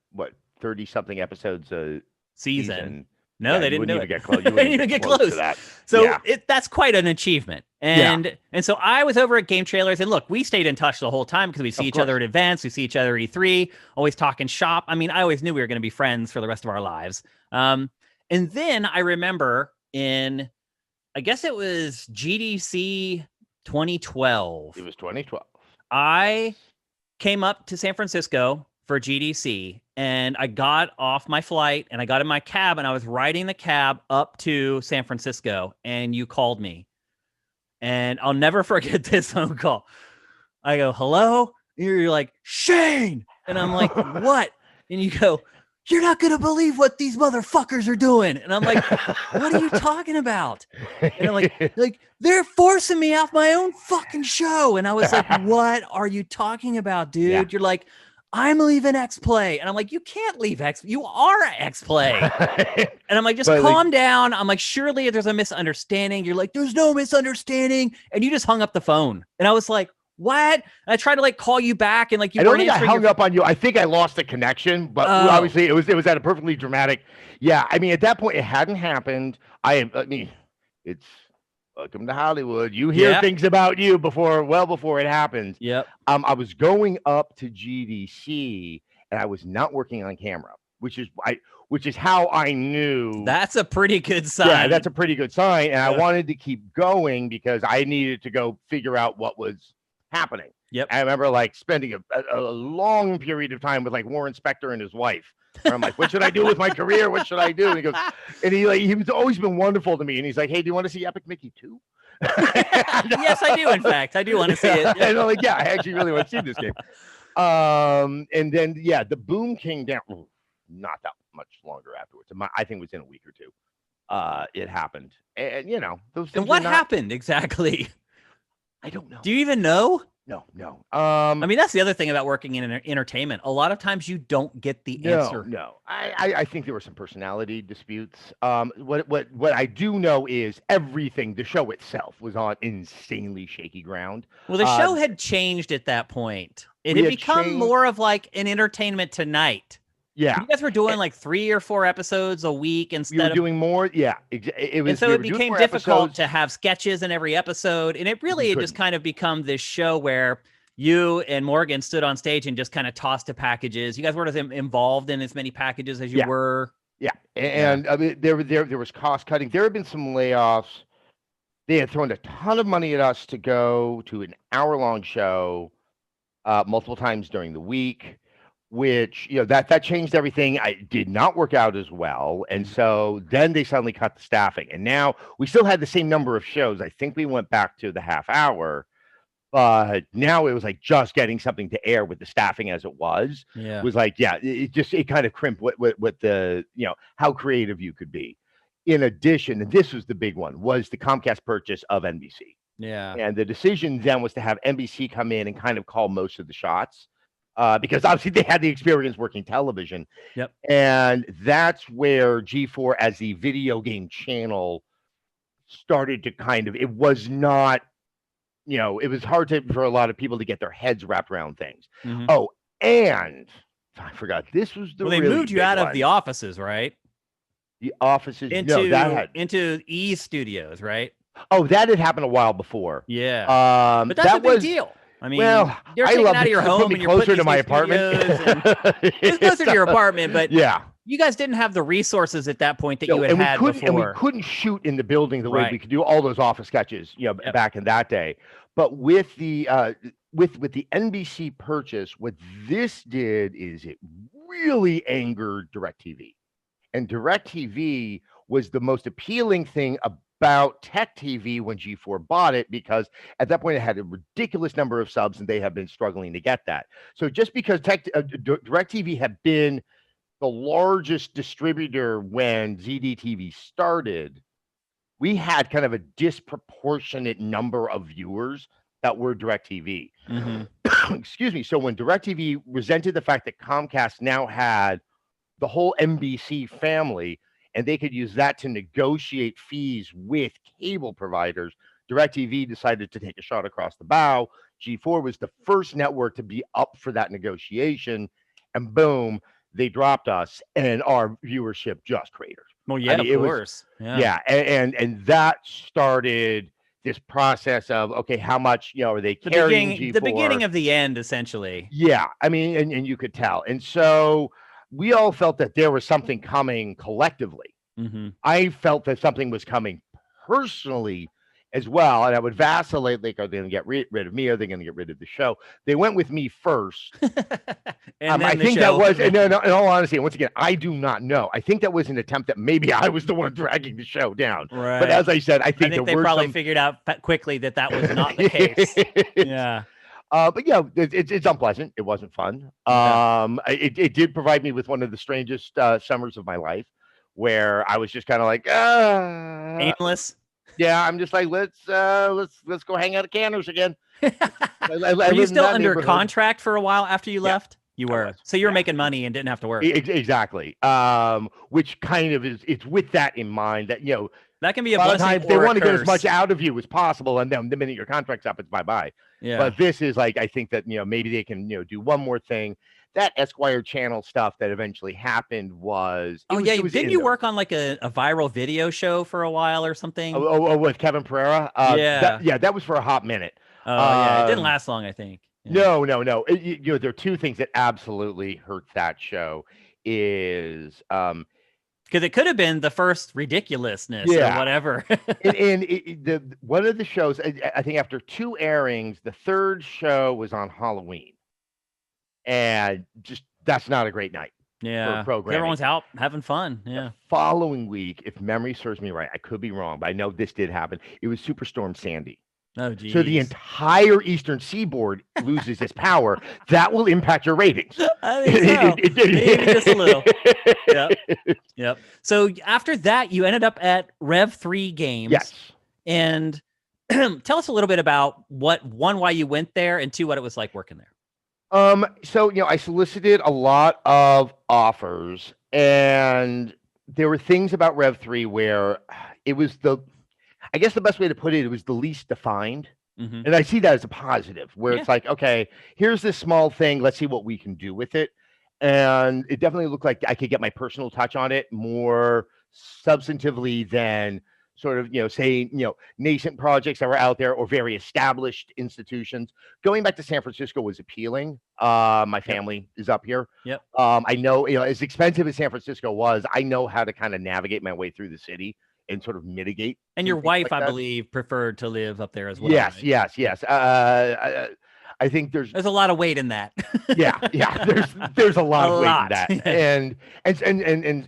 30-something episodes a season, no, they didn't do it. Get close. They didn't even get close to that. So that's quite an achievement. And so I was over at Game Trailers, and look, we stayed in touch the whole time because we see each other at events, we see each other at E3, always talking shop. I mean, I always knew we were going to be friends for the rest of our lives. And then I remember in, I guess it was GDC 2012. It was 2012. I came up to San Francisco for GDC, and I got off my flight and I got in my cab, and I was riding the cab up to San Francisco, and you called me. And I'll never forget this phone call. I go, hello? You're like, Shane. And I'm like, what? And you go, you're not going to believe what these motherfuckers are doing. And I'm like, what are you talking about? And I'm like, they're forcing me off my own fucking show. And I was like, what are you talking about, dude? Yeah. You're like, I'm leaving X-Play. And I'm like, you can't leave X. You are X-Play. And I'm like, just calm down. I'm like, surely there's a misunderstanding. You're like, there's no misunderstanding. And you just hung up the phone. And I was like, what? And I tried to call you back, and you I don't think I hung up on you. I think I lost the connection, but obviously it was at a perfectly dramatic. Yeah. I mean, at that point it hadn't happened. I mean, it's welcome to Hollywood. You hear things about you before it happens. Yep. I was going up to GDC, and I was not working on camera, which is how I knew. That's a pretty good sign. Yeah, that's a pretty good sign. And I wanted to keep going because I needed to go figure out what was happening. Yep. I remember spending a long period of time with Warren Spector and his wife. And I'm like, what should I do with my career? What should I do? And he goes, and he was always been wonderful to me. And he's like, hey, do you want to see Epic Mickey 2? Yes, I do. In fact, I do want to see it. And I'm like, yeah, I actually really want to see this game. And then the boom came down. Not that much longer afterwards. I think it was in a week or two. It happened, and those things. And what happened exactly? I don't know. Do you even know? No. I mean, that's the other thing about working in entertainment. A lot of times you don't get the answer. No. I think there were some personality disputes. What I do know is the show itself was on insanely shaky ground. Well, the show had changed at that point. It had become more of an Entertainment Tonight. Yeah, you guys were doing 3 or 4 episodes a week instead of doing more. Yeah, it was. And so it became difficult to have sketches in every episode, and it just kind of become this show where you and Morgan stood on stage and just kind of tossed to packages. You guys weren't as involved in as many packages as you were Yeah, Yeah. and I mean, there was cost cutting. There had been some layoffs. They had thrown a ton of money at us to go to an hour-long show multiple times during the week, which that changed everything. I did not work out as well, and so then they suddenly cut the staffing, and now we still had the same number of shows. I think we went back to the half hour, but now it was like just getting something to air with the staffing as it Yeah. was like, yeah, it kind of crimped what the how creative you could be. In addition, and this was the big one, was the Comcast purchase of NBC. Yeah. And the decision then was to have NBC come in and kind of call most of the shots, because obviously they had the experience working television. Yep. And that's where G4 as the video game channel started to it was not, it was hard for a lot of people to get their heads wrapped around things. Mhm. Oh, and I forgot, this was the Well, they really moved you big out of one. the offices, right? The offices, Into that had, into E Studios, right? that had happened a while before. Yeah. But that's That a big was, deal. I mean, well, you're I taking love out of it your 'cause it put home me and you're putting closer to these my new apartment. studios, and it's closer to your apartment, but Yeah. you guys didn't have the resources at that point that No, you had and we had couldn't, and we before. couldn't shoot in the building the way Right. we could do all those office sketches, Yep. back in that day. But with the with the NBC purchase, what this did is it really angered DirecTV. And DirecTV was the most appealing thing about Tech TV when G4 bought it, because at that point it had a ridiculous number of subs and they have been struggling to get that. So just because DirecTV had been the largest distributor when ZDTV started, we had kind of a disproportionate number of viewers that were DirecTV. Mm-hmm. Excuse me. So when DirecTV resented the fact that Comcast now had the whole NBC family and they could use that to negotiate fees with cable providers, DirecTV decided to take a shot across the bow. G4 was the first network to be up for that negotiation, and boom, they dropped us, and our viewership just cratered. Well, yeah, I mean, of course. yeah, and that started this process of, okay, how much are they carrying G4? The beginning of the end, essentially. Yeah, I mean, and you could tell, and so we all felt that there was something coming collectively. Mm-hmm. I felt that something was coming personally as well, and I would vacillate, like, are they going to get rid of me? Are they going to get rid of the show? They went with me first. And I think that was, in all honesty, and once again, I do not know. I think that was an attempt that maybe I was the one dragging the show down. Right. But as I said, I think they probably figured out quickly that was not the case. Yeah. But yeah, it's unpleasant. It wasn't fun. Yeah. It did provide me with one of the strangest summers of my life, where I was just kind of like, aimless. Yeah, I'm just like, let's go hang out at Canners again. Were you still under contract for a while after you left? You were. So you were making money and didn't have to work. Exactly. Which kind of it's with that in mind that that can be a lot blessing of times or they a want to get as curse. much out of you as possible, and then the minute your contract's up, it's bye-bye. Yeah. But this is like, I think that maybe they can do one more thing. That Esquire channel stuff that eventually happened was. Didn't you work on like a viral video show for a while or something? Oh, with Kevin Pereira. That was for a hot minute. Oh yeah, it didn't last long, I think. Yeah. No. There are two things that absolutely hurt that show. Is because it could have been the first ridiculousness or whatever. and one of the shows, I think after 2 airings, the third show was on Halloween, and just that's not a great night. Yeah, for programming. Everyone's out having fun. Yeah. The following week, if memory serves me right, I could be wrong, but I know this did happen. It was Superstorm Sandy. Oh, geez. So the entire Eastern Seaboard loses its power. That will impact your ratings. I think so. Maybe just a little. Yep. So after that, you ended up at Rev 3 Games. Yes. And tell us a little bit about why you went there, and 2, what it was like working there. So I solicited a lot of offers, and there were things about Rev 3 where it was I guess the best way to put it was the least defined. Mm-hmm. And I see that as a positive, where it's like, okay, here's this small thing. Let's see what we can do with it. And it definitely looked like I could get my personal touch on it more substantively than sort of, say, nascent projects that were out there or very established institutions. Going back to San Francisco was appealing. My family is up here. Yep. I know, as expensive as San Francisco was, I know how to kind of navigate my way through the city and sort of mitigate. And your wife, I believe, preferred to live up there as well. Yes, right? yes. I think there's a lot of weight in that. yeah. There's a lot of weight in that,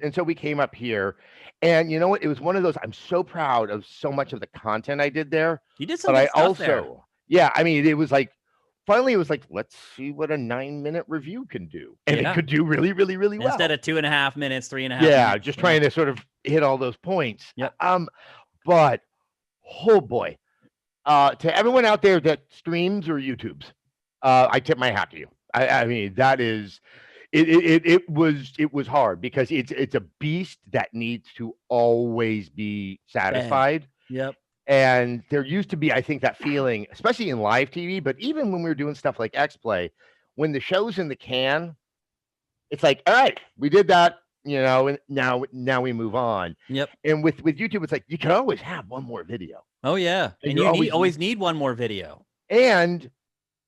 and so we came up here, and you know what? It was one of those. I'm so proud of so much of the content I did there. You did some but good I stuff also, there. yeah. I mean, it was like finally, it was like, let's see what a 9-minute review can do, and it could do really, really, really well instead of 2.5 minutes, 3.5. Yeah, minutes, just trying to sort of hit all those points. Yep. But oh boy, to everyone out there that streams or YouTubes, I tip my hat to you. I mean, that is, it was hard because it's a beast that needs to always be satisfied. Yep. And there used to be, I think, that feeling, especially in live TV, but even when we were doing stuff like X-Play, when the show's in the can, it's like, all right, we did that, and now we move on. Yep. And with YouTube, it's like you can always have one more video. Oh yeah, and you always need one more video. And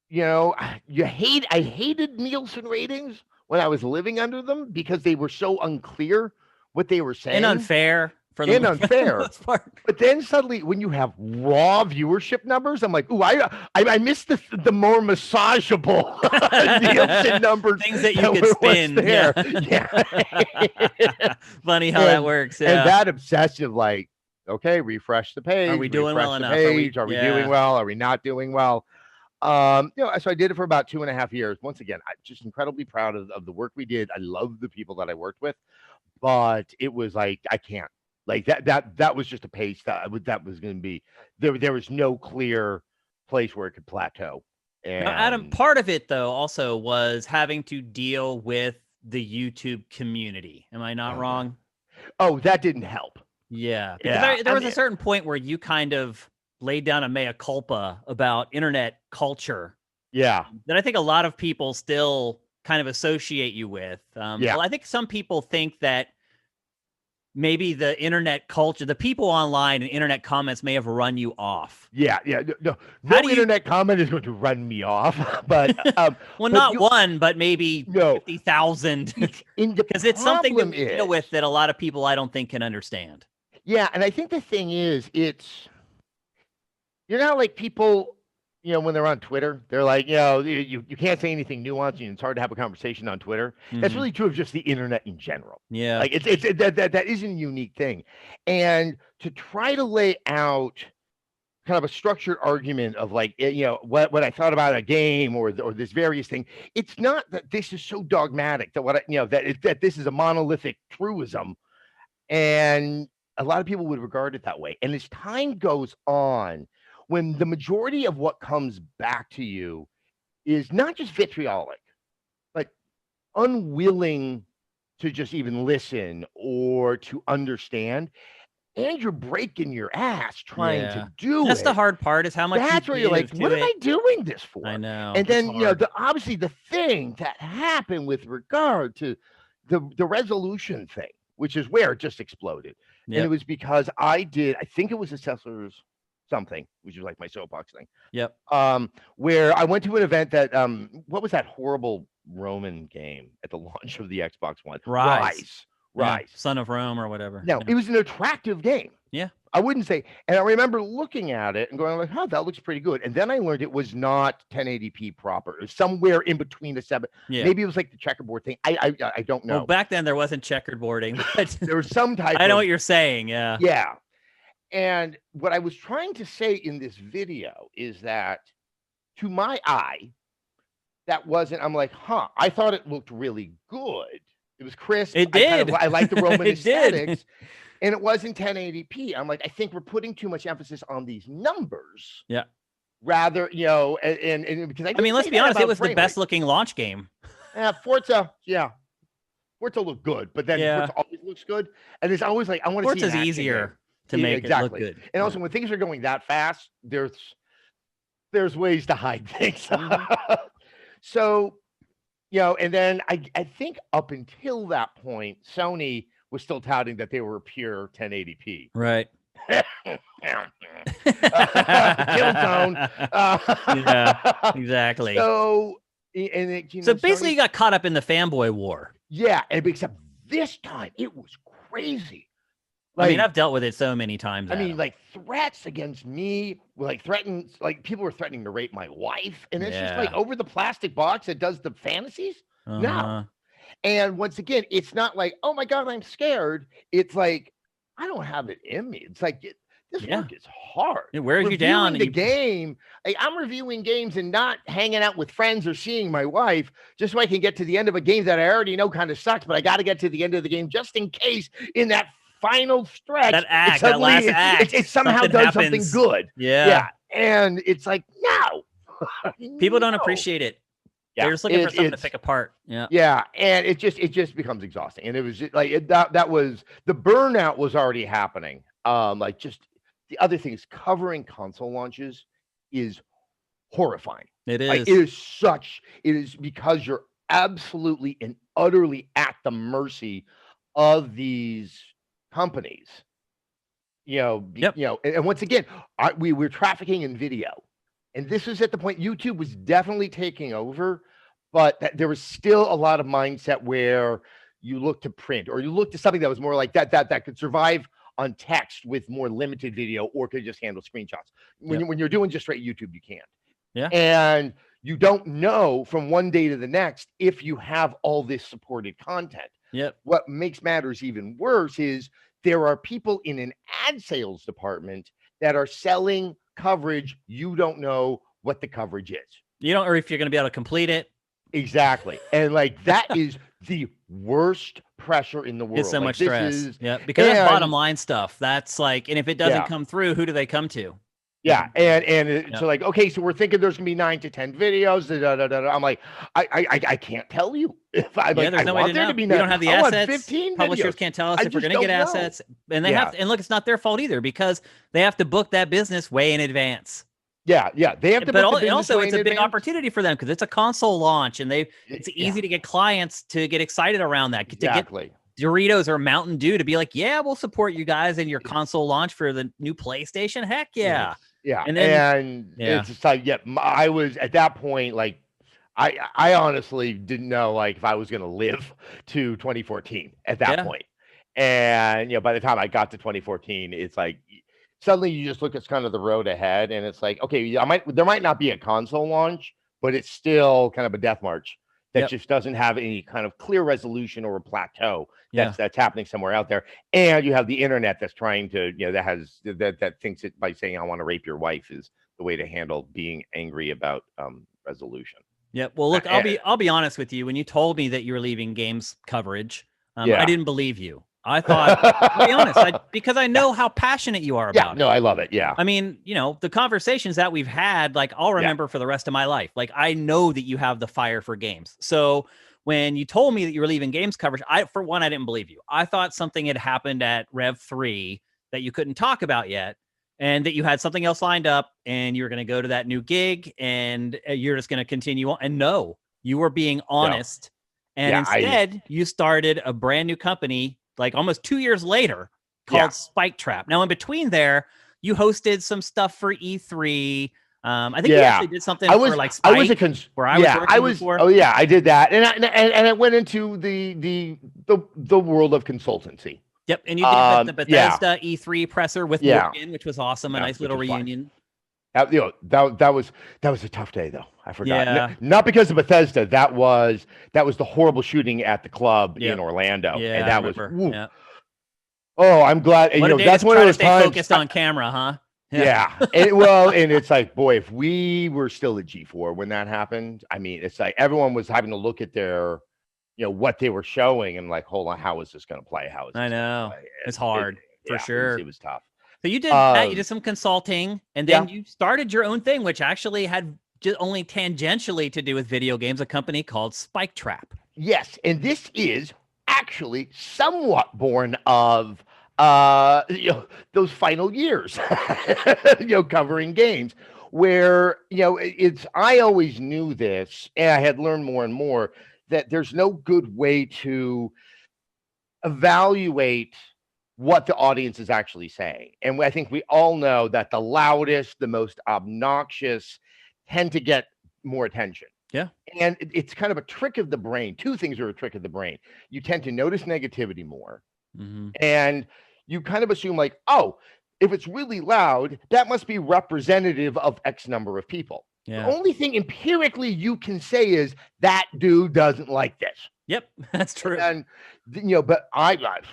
I hated Nielsen ratings when I was living under them because they were so unclear what they were saying and unfair. Unfair. But then suddenly, when you have raw viewership numbers, I'm like, ooh, I missed the more massageable Nielsen numbers. Things that you could spin. Yeah. Funny how that works. Yeah. And that obsessive, like, okay, refresh the page. Are we doing well enough? Are we doing well? Are we not doing well? So I did it for about 2.5 years. Once again, I'm just incredibly proud of the work we did. I love the people that I worked with, but it was like, I can't. Like that was just a pace that was going to be there was no clear place where it could plateau. And now, Adam, part of it though also was having to deal with the YouTube community. Am I not wrong? Oh, that didn't help. Yeah. There was a certain point where you kind of laid down a mea culpa about internet culture. Yeah. That I think a lot of people still kind of associate you with. Well, I think some people think that maybe the internet culture, the people online and internet comments may have run you off. Yeah. No internet comment is going to run me off, but well, not one, but maybe 50,000. Because it's something to deal with that a lot of people I don't think can understand. Yeah, and I think the thing is, like people, when they're on Twitter, they're like, you can't say anything nuanced, and it's hard to have a conversation on Twitter. Mm-hmm. That's really true of just the internet in general. Yeah, like that isn't a unique thing, and to try to lay out kind of a structured argument of like, what I thought about a game or this various thing. It's not that this is so dogmatic that that this is a monolithic truism, and a lot of people would regard it that way. And as time goes on, when the majority of what comes back to you is not just vitriolic, like unwilling to just even listen or to understand, and you're breaking your ass trying to do That's the hard part, is how much that's where you're like, what am I doing this for? I know. And then, obviously the thing that happened with regard to the resolution thing, which is where it just exploded. Yep. And it was because I think it was a Sessler's something, which was like my soapbox thing. Yep. Where I went to an event that, what was that horrible Roman game at the launch of the Xbox One? Rise. Yeah. Son of Rome or whatever. No, it was an attractive game. Yeah. I wouldn't say, and I remember looking at it and going like, oh, that looks pretty good. And then I learned it was not 1080p proper. It was somewhere in between the 7. Yeah. Maybe it was like the checkerboard thing. I don't know. Well, back then there wasn't checkerboarding. But there was some type I know what you're saying, yeah. Yeah. And what I was trying to say in this video is that, to my eye, I'm like, I thought it looked really good. It was crisp. It did. I like the Roman aesthetics. And it wasn't 1080p. I'm like, I think we're putting too much emphasis on these numbers. Yeah. Rather, and because I mean, let's be honest, it was the best looking launch game. Forza, Forza looked good, but then Forza always looks good. And it's always like, I want to see Forza's easier to make it look good. And also, when things are going that fast, there's ways to hide things. Mm-hmm. So, and then I think up until that point, Sony was still touting that they were pure 1080p. Right. Kill zone. Yeah, exactly. So, and it, So basically, you got caught up in the fanboy war. yeah, except this time it was crazy. I mean, I've dealt with it so many times. I mean, like threats against me, like people were threatening to rape my wife, and it's just like over the plastic box that does the fantasies. No, and once again, it's not like, oh my God, I'm scared. It's like, I don't have it in me. It's like, this work is hard. It wears you down. The game, like, I'm reviewing games and not hanging out with friends or seeing my wife just so I can get to the end of a game that I already know kind of sucks, but I got to get to the end of the game just in case in that final stretch, that last act, it somehow does something good. Yeah. And it's like, no. People don't appreciate it. Yeah, they're just looking for something to pick apart. Yeah. Yeah. And it just becomes exhausting. And it was just like that was the burnout was already happening. Like, just the other thing is covering console launches is horrifying. It is. Like, it is because you're absolutely and utterly at the mercy of these companies. And once again, we're trafficking in video. And this was at the point YouTube was definitely taking over, but there was still a lot of mindset where you look to print or you look to something that was more like that could survive on text with more limited video or could just handle screenshots. When you're doing just straight YouTube, you can't. Yeah. And you don't know from one day to the next if you have all this supported content. Yep. What makes matters even worse is there are people in an ad sales department that are selling coverage. You don't know what the coverage is. You don't, or if you're going to be able to complete it. Exactly. And like, that is the worst pressure in the world. It's so much stress. Yeah. Because that's bottom line stuff. That's like, and if it doesn't come through, who do they come to? Yeah. So like, okay, so we're thinking there's gonna be 9 to 10 videos. I'm like, I can't tell you if I like, there's no way to know. We don't have the assets. 15 publishers can't tell us if we're gonna get assets. And they have, and look, it's not their fault either because they have to book that business way in advance. Yeah, they have to. But also, it's a big opportunity for them because it's a console launch, and it's easy to get clients to get excited around that. Exactly. To get Doritos or Mountain Dew to be like, yeah, we'll support you guys in your console launch for the new PlayStation. Heck yeah. Yeah. And then it's just like, I was at that point, like, I honestly didn't know like if I was gonna live to 2014 at that point. And by the time I got to 2014, it's like suddenly you just look at kind of the road ahead, and it's like, okay, there might not be a console launch, but it's still kind of a death march that just doesn't have any kind of clear resolution or a plateau that's happening somewhere out there. And you have the internet that's trying to, that thinks it by saying I want to rape your wife is the way to handle being angry about resolution. Yeah. Well, look, I'll be honest with you. When you told me that you were leaving games coverage, I didn't believe you. I thought, I'll be honest, because I know how passionate you are about it. No, I love it. Yeah. I mean, the conversations that we've had, like, I'll remember for the rest of my life. Like, I know that you have the fire for games. So when you told me that you were leaving games coverage, for one, I didn't believe you. I thought something had happened at Rev 3 that you couldn't talk about yet, and that you had something else lined up, and you were going to go to that new gig, and you're just going to continue on. And no, you were being honest. And instead, you started a brand new company like almost 2 years later called Spike Trap. Now, in between there, you hosted some stuff for E3. I think you actually did something for like Spike, I was before. Oh yeah, I did that. And I went into the world of consultancy. Yep. And you did the Bethesda E3 presser with Morgan, which was awesome. A nice little reunion. That was a tough day though. I forgot. Not because of Bethesda. That was the horrible shooting at the club in Orlando. Yeah, and that was. Oh, I'm glad. That's one of those times. Focused on camera, huh? Yeah. And it's like, boy, if we were still at G4 when that happened, I mean, it's like everyone was having to look at their, what they were showing and like, hold on, how is this going to play? I know it's hard for sure. It was tough. So you did that. You did some consulting, and then you started your own thing, which actually had just only tangentially to do with video games. A company called Spike Trap. Yes, and this is actually somewhat born of those final years, covering games. Where I always knew this, and I had learned more and more that there's no good way to evaluate what the audience is actually saying. And I think we all know that the loudest, the most obnoxious tend to get more attention. Yeah. And it's kind of a trick of the brain. Two things are a trick of the brain. You tend to notice negativity more, and you kind of assume, like, oh, if it's really loud, that must be representative of X number of people. Yeah. The only thing empirically you can say is that dude doesn't like this. Yep, that's true. And but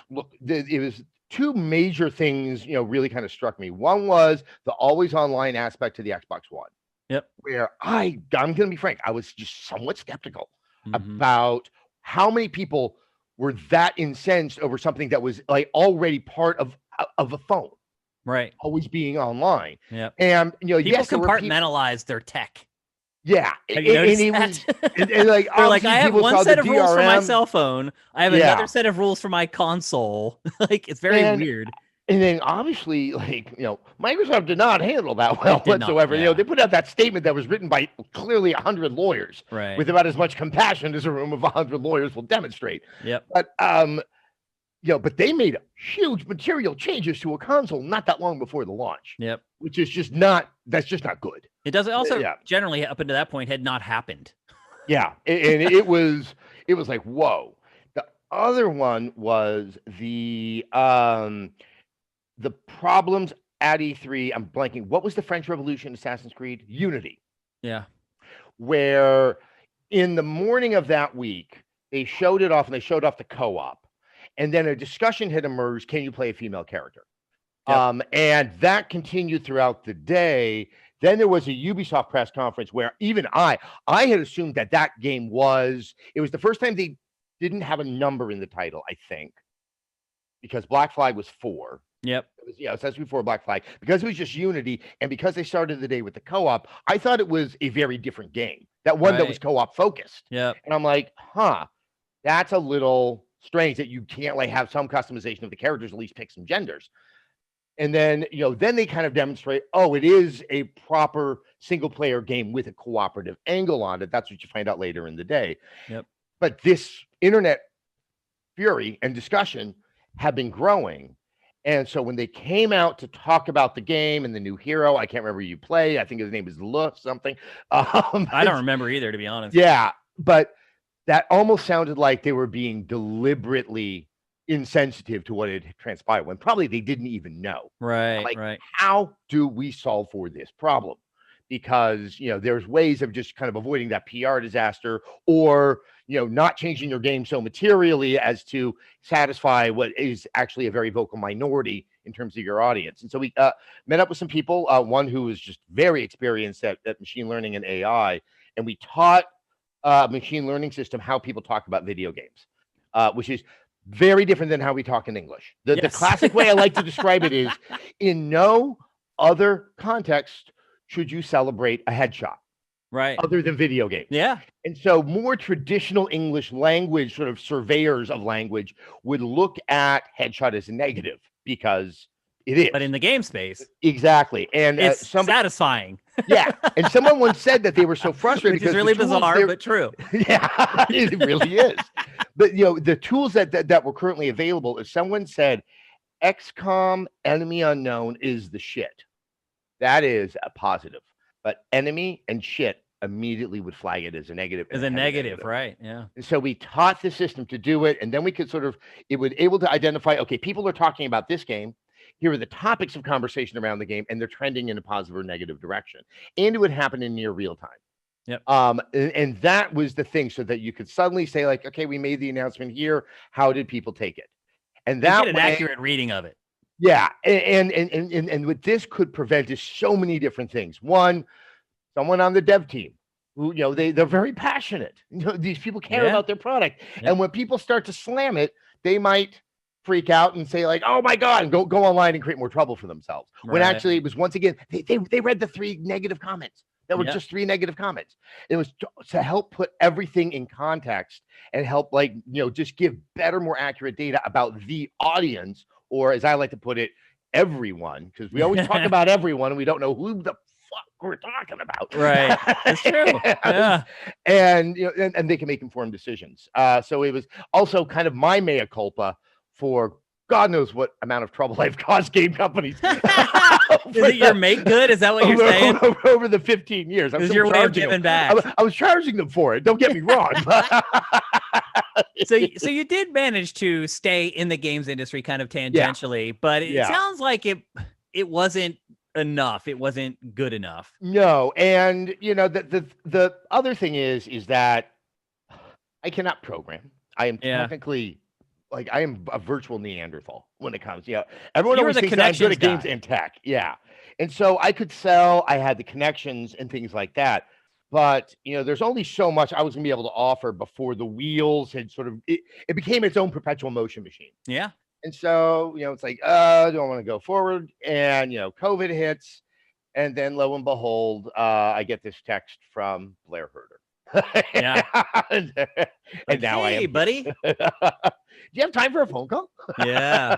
look, it was two major things, really kind of struck me. One was the always online aspect to the Xbox One. Yep. Where I'm going to be frank, I was just somewhat skeptical about how many people were that incensed over something that was like already part of a phone, right? Always being online. Yeah. And people yes, compartmentalize their tech. Yeah, Have you noticed that? And like, they're like, I have one set of rules for my cell phone. I have another set of rules for my console. Like, it's very weird. And then obviously, like, Microsoft did not handle that well whatsoever. They put out that statement that was written by clearly 100 lawyers, right, with about as much compassion as a room of 100 lawyers will demonstrate. Yep. But but they made huge material changes to a console not that long before the launch. Yep. Which is just not good. It doesn't also generally up until that point had not happened. Yeah. And it was like, whoa. The other one was the problems at E3. I'm blanking. What was the French Revolution Assassin's Creed? Unity. Yeah. Where in the morning of that week, they showed it off, and they showed off the co-op. And then a discussion had emerged, can you play a female character? Yep. And that continued throughout the day. Then there was a Ubisoft press conference where even I had assumed that game it was the first time they didn't have a number in the title, I think, because Black Flag was 4. Yep. Assassin's Creed Black Flag. Because it was just Unity, and because they started the day with the co-op, I thought it was a very different game. That one that was co-op focused. Yeah. And I'm like, that's a little strange that you can't like have some customization of the characters, at least pick some genders. And then, then they kind of demonstrate, it is a proper single player game with a cooperative angle on it. That's what you find out later in the day. Yep. But this internet fury and discussion have been growing. And so when they came out to talk about the game and the new hero, I can't remember who you play. I think his name is something. I don't remember either, to be honest. Yeah. But that almost sounded like they were being deliberately insensitive to what had transpired when probably they didn't even know. Right, like, right. How do we solve for this problem? Because, there's ways of just kind of avoiding that PR disaster or, not changing your game so materially as to satisfy what is actually a very vocal minority in terms of your audience. And so we met up with some people, one who was just very experienced at machine learning and AI, and we taught machine learning system how people talk about video games, which is very different than how we talk in English. The classic way I like to describe it is, in no other context should you celebrate a headshot, right? Other than video games. Yeah. And so more traditional English language, sort of surveyors of language, would look at headshot as a negative because it is. But in the game space. Exactly. And it's satisfying. Yeah. And someone once said that they were so frustrated because it's really bizarre, but true. Yeah, it really is. But the tools that were currently available, if someone said XCOM Enemy Unknown is the shit, that is a positive. But enemy and shit immediately would flag it as a negative. As a negative, right? Yeah. And so we taught the system to do it, and then we could it would able to identify, okay, people are talking about this game. Here are the topics of conversation around the game, and they're trending in a positive or negative direction. And it would happen in near real time. Yep. And that was the thing, so that you could suddenly say, like, okay, we made the announcement here. How did people take it? And that get an accurate reading of it. Yeah. And what this could prevent is so many different things. One, someone on the dev team who, they're very passionate. These people care about their product. Yeah. And when people start to slam it, they might freak out and say, like, oh my God, and go online and create more trouble for themselves. Right. When actually it was, once again, they read the 3 negative comments. That were just 3 negative comments. It was to help put everything in context and help, like, just give better, more accurate data about the audience, or as I like to put it, everyone, because we always talk about everyone and we don't know who the fuck we're talking about. Right. That's true. Yeah. And and they can make informed decisions. So it was also kind of my mea culpa for God knows what amount of trouble I've caused game companies. Is it your make good? Is that what you're saying? Over the 15 years. Is your way of giving back? I was charging them for it. Don't get me wrong. So you did manage to stay in the games industry kind of tangentially, but it sounds like it wasn't enough. It wasn't good enough. No, and the other thing is that I cannot program. I am technically I am a virtual Neanderthal when it comes. Everyone always thinks I'm good at games and tech. Yeah, and so I could sell. I had the connections and things like that. But there's only so much I was gonna be able to offer before the wheels had sort of it became its own perpetual motion machine. Yeah. And so it's like, do I want to go forward? And COVID hits, and then lo and behold, I get this text from Blair Herder. Yeah. and now I am, buddy. Do you have time for a phone call? Yeah.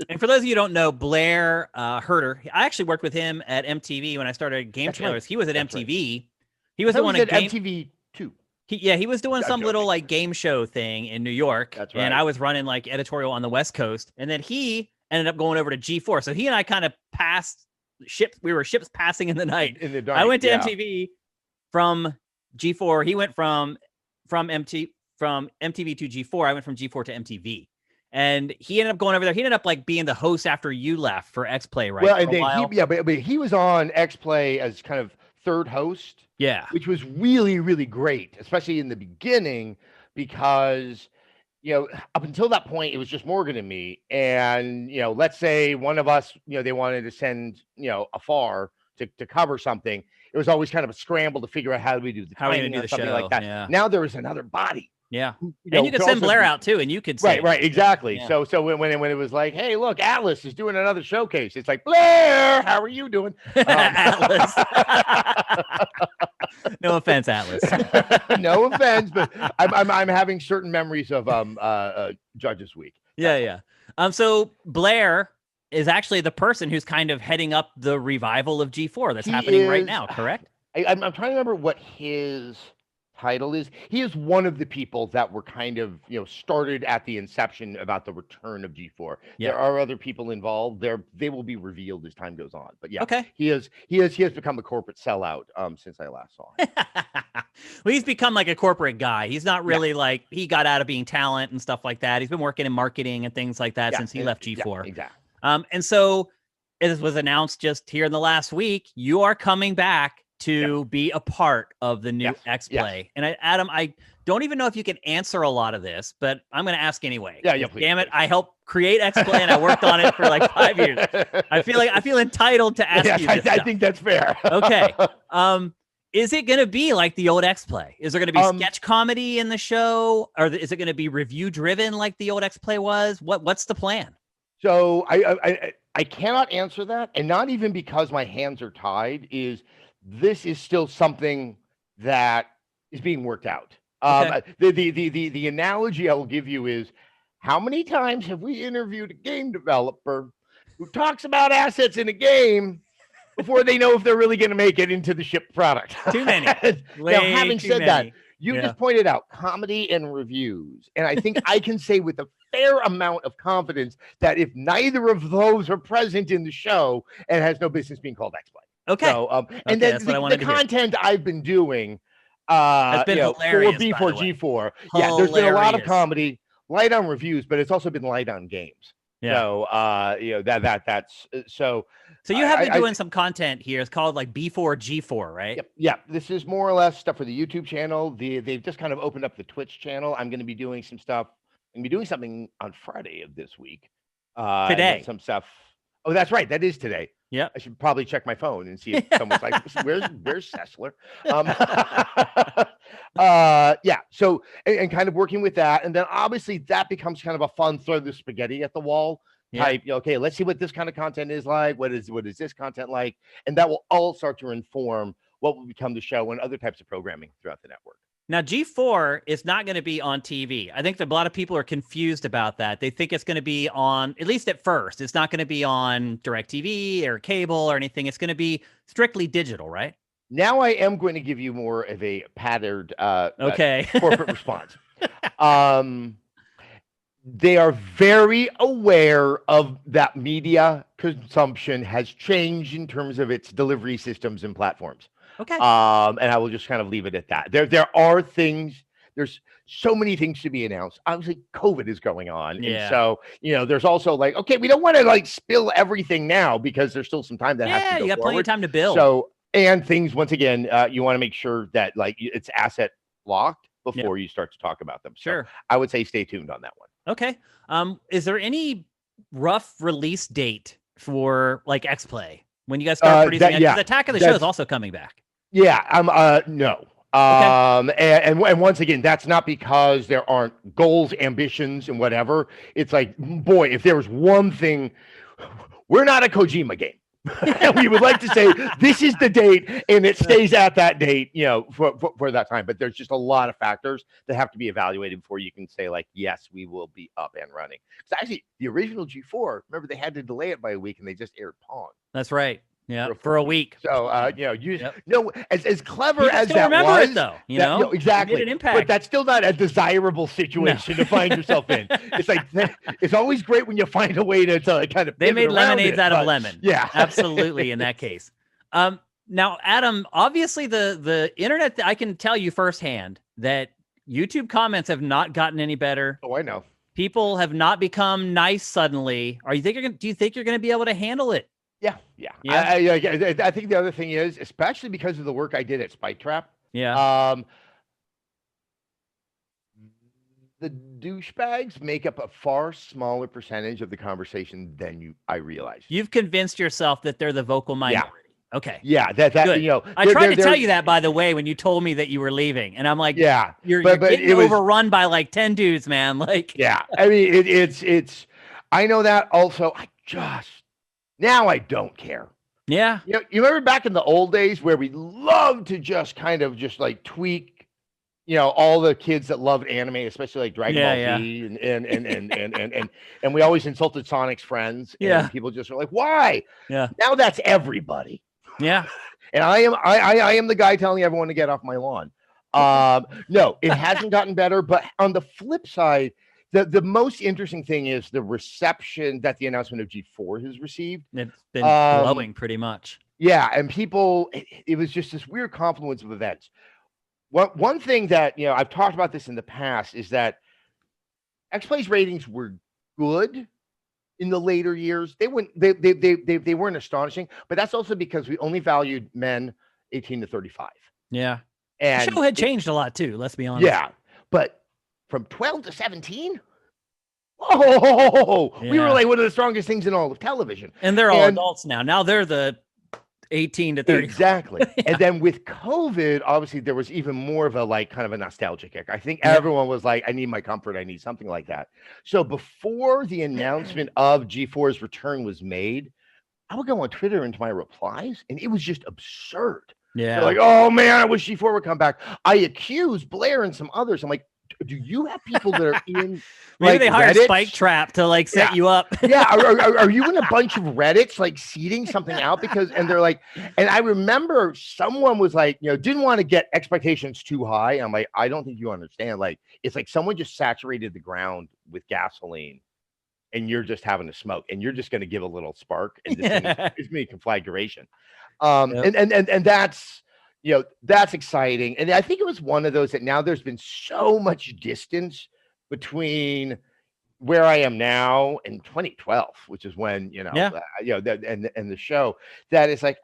And for those of you who don't know, Blair Herder, I actually worked with him at MTV when I started Game Trailers. He was at MTV. Right. He was the one at MTV too. He was doing some little game show thing in New York. That's right. And I was running editorial on the West Coast. And then he ended up going over to G4. So he and I kind of passed ships. We were ships passing in the night. I went to MTV from G4. He went from MTV to G4. I went from G4 to MTV. And he ended up going over there. He ended up being the host after you left for X-Play, right? Well, and then but he was on X-Play as kind of third host. Yeah. Which was really, really great, especially in the beginning, because, up until that point, it was just Morgan and me. And, let's say one of us, they wanted to send, afar to cover something. It was always kind of a scramble to figure out how do we do the timing or something like that. Yeah. Now there was another body. Yeah. And you could send Blair out too, and you could say right, exactly. Yeah. So when it was like, hey, look, Atlas is doing another showcase. It's like, Blair, how are you doing? Atlas. No offense, Atlas. No offense, but I'm having certain memories of Judges Week. Yeah. So Blair is actually the person who's kind of heading up the revival of G4 that's happening right now, correct? I'm trying to remember what his title is. He is one of the people that were kind of started at the inception about the return of G4. Yeah. There are other people involved. They will be revealed as time goes on. But yeah, okay. He has become a corporate sellout since I last saw him. Well, he's become a corporate guy. He's not really he got out of being talent and stuff like that. He's been working in marketing and things like that since he left G4. Yeah, exactly. And so it was announced just here in the last week, you are coming back to be a part of the new X-Play. And Adam, I don't even know if you can answer a lot of this, but I'm going to ask anyway. Yeah, please. Damn it. I helped create X-Play and I worked on it for 5 years. I feel entitled to ask you this I think that's fair. Okay. Is it going to be like the old X-Play? Is there going to be sketch comedy in the show? Or is it going to be review driven like the old X-Play was? What's the plan? So I cannot answer that. And not even because my hands are tied this is still something that is being worked out. Okay. The analogy I will give you is, how many times have we interviewed a game developer who talks about assets in a game before they know if they're really going to make it into the shipped product? Too many. Now, having said that, you just pointed out comedy and reviews. And I think I can say with a fair amount of confidence that if neither of those are present in the show, it has no business being called X-Play. Okay. So, and then the content I've been doing has been hilarious, for B4G4. Yeah, there's been a lot of comedy, light on reviews, but it's also been light on games. Yeah. So that's so. So you have been doing some content here. It's called B4G4, right? Yep. Yeah. This is more or less stuff for the YouTube channel. They've just kind of opened up the Twitch channel. I'm going to be doing some stuff. I'm going to be doing something on Friday of this week. Today. Some stuff. Oh, that's right. That is today. Yeah, I should probably check my phone and see if someone's like, "Where's Sessler?" Yeah. So and kind of working with that, and then obviously that becomes kind of a fun throw the spaghetti at the wall type. Okay, let's see what this kind of content is like. What is this content like? And that will all start to inform what will become the show and other types of programming throughout the network. Now, G4 is not going to be on TV. I think that a lot of people are confused about that. They think it's going to be on, at least at first, it's not going to be on DirecTV or cable or anything. It's going to be strictly digital, right? Now I am going to give you more of a patterned corporate response. they are very aware of that media consumption has changed in terms of its delivery systems and platforms. Okay. And I will just kind of leave it at that. There are things. There's so many things to be announced. Obviously, COVID is going on, and Yeah. so there's also like, okay, we don't want to like spill everything now because there's still some time that has to Yeah, go you got plenty of forward. time to build. So, and things once again, you want to make sure that like it's asset locked before you start to talk about them. Sure. So I would say stay tuned on that one. Okay. Is there any rough release date for like X-Play when you guys start producing it? Because Attack of the Show is also coming back. Yeah. No. And once again, that's not because there aren't goals, ambitions, and whatever. It's like, boy, if there was one thing, we're not a Kojima game. We would like to say this is the date and it stays at that date, for that time. But there's just a lot of factors that have to be evaluated before you can say like, yes, we will be up and running. Because actually, the original G4, remember they had to delay it by a week and they just aired Pong. That's right. Yeah, for a week. So, as clever People as still that remember was, it though, exactly. It made an impact. But that's still not a desirable situation to find yourself in. It's like it's always great when you find a way to kind of. They made lemonades out of lemon. Yeah, absolutely. In that case, now Adam, obviously the internet. I can tell you firsthand that YouTube comments have not gotten any better. Oh, I know. People have not become nice suddenly. Do you think you're going to be able to handle it? Yeah. I think the other thing is, especially because of the work I did at Spike Trap. Yeah. The douchebags make up a far smaller percentage of the conversation than I realized. You've convinced yourself that they're the vocal minority. Yeah. Okay. Yeah, Good. I tried to tell you that, by the way, when you told me that you were leaving, and I'm like, yeah, you're getting overrun by like 10 dudes, man. Like, yeah, I mean, it's. I know that. Also, now I don't care. Yeah. You remember back in the old days where we loved to just kind of just like tweak, all the kids that loved anime, especially like Dragon Ball Z and we always insulted Sonic's friends. And people just were like, why? Yeah. Now that's everybody. Yeah. And I am the guy telling everyone to get off my lawn. No, it hasn't gotten better. But on the flip side, the most interesting thing is the reception that the announcement of G4 has received. It's been glowing pretty much. Yeah, and people, it was just this weird confluence of events. One thing that I've talked about this in the past is that X-Play's ratings were good in the later years. They weren't astonishing, but that's also because we only valued men 18 to 35. Yeah, and the show had changed a lot too. Let's be honest. Yeah, but from 12 to 17. Oh, we were like one of the strongest things in all of television. And they're all adults now. Now they're the 18 to 30. Exactly. And then with COVID, obviously there was even more of a like kind of a nostalgia kick. I think everyone was like, I need my comfort. I need something like that. So before the announcement of G4's return was made, I would go on Twitter into my replies and it was just absurd. Yeah. They're like, oh man, I wish G4 would come back. I accused Blair and some others. I'm like, do you have people that are in maybe they hired Spike Trap to like set you up? Yeah, are you in a bunch of Reddits like seeding something out? And they're like, and I remember someone was like, didn't want to get expectations too high. I'm like, I don't think you understand. Like, it's like someone just saturated the ground with gasoline and you're just having a smoke and you're just going to give a little spark and this thing is going to conflagration. And that's, that's exciting. And I think it was one of those that now there's been so much distance between where I am now and 2012, which is when, and the show that is like,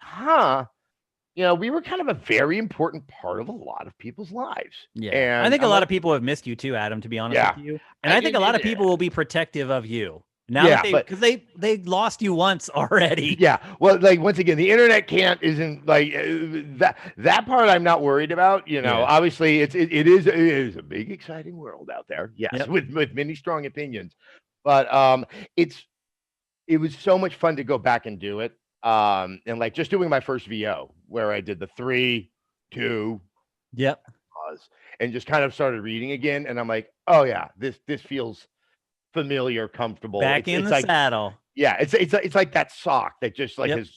we were kind of a very important part of a lot of people's lives. Yeah. And I think a lot of people have missed you too, Adam, to be honest with you. And I think a lot of people will be protective of you. Now, because they lost you once already. Yeah. Well, like once again, the internet isn't like that part I'm not worried about. Obviously it is a big, exciting world out there. Yes. With many strong opinions, but it was so much fun to go back and do it. And like just doing my first VO where I did the 3, 2. Yep. And just kind of started reading again. And I'm like, oh yeah, this feels familiar, comfortable, back in the saddle. Yeah, it's like that sock that just like has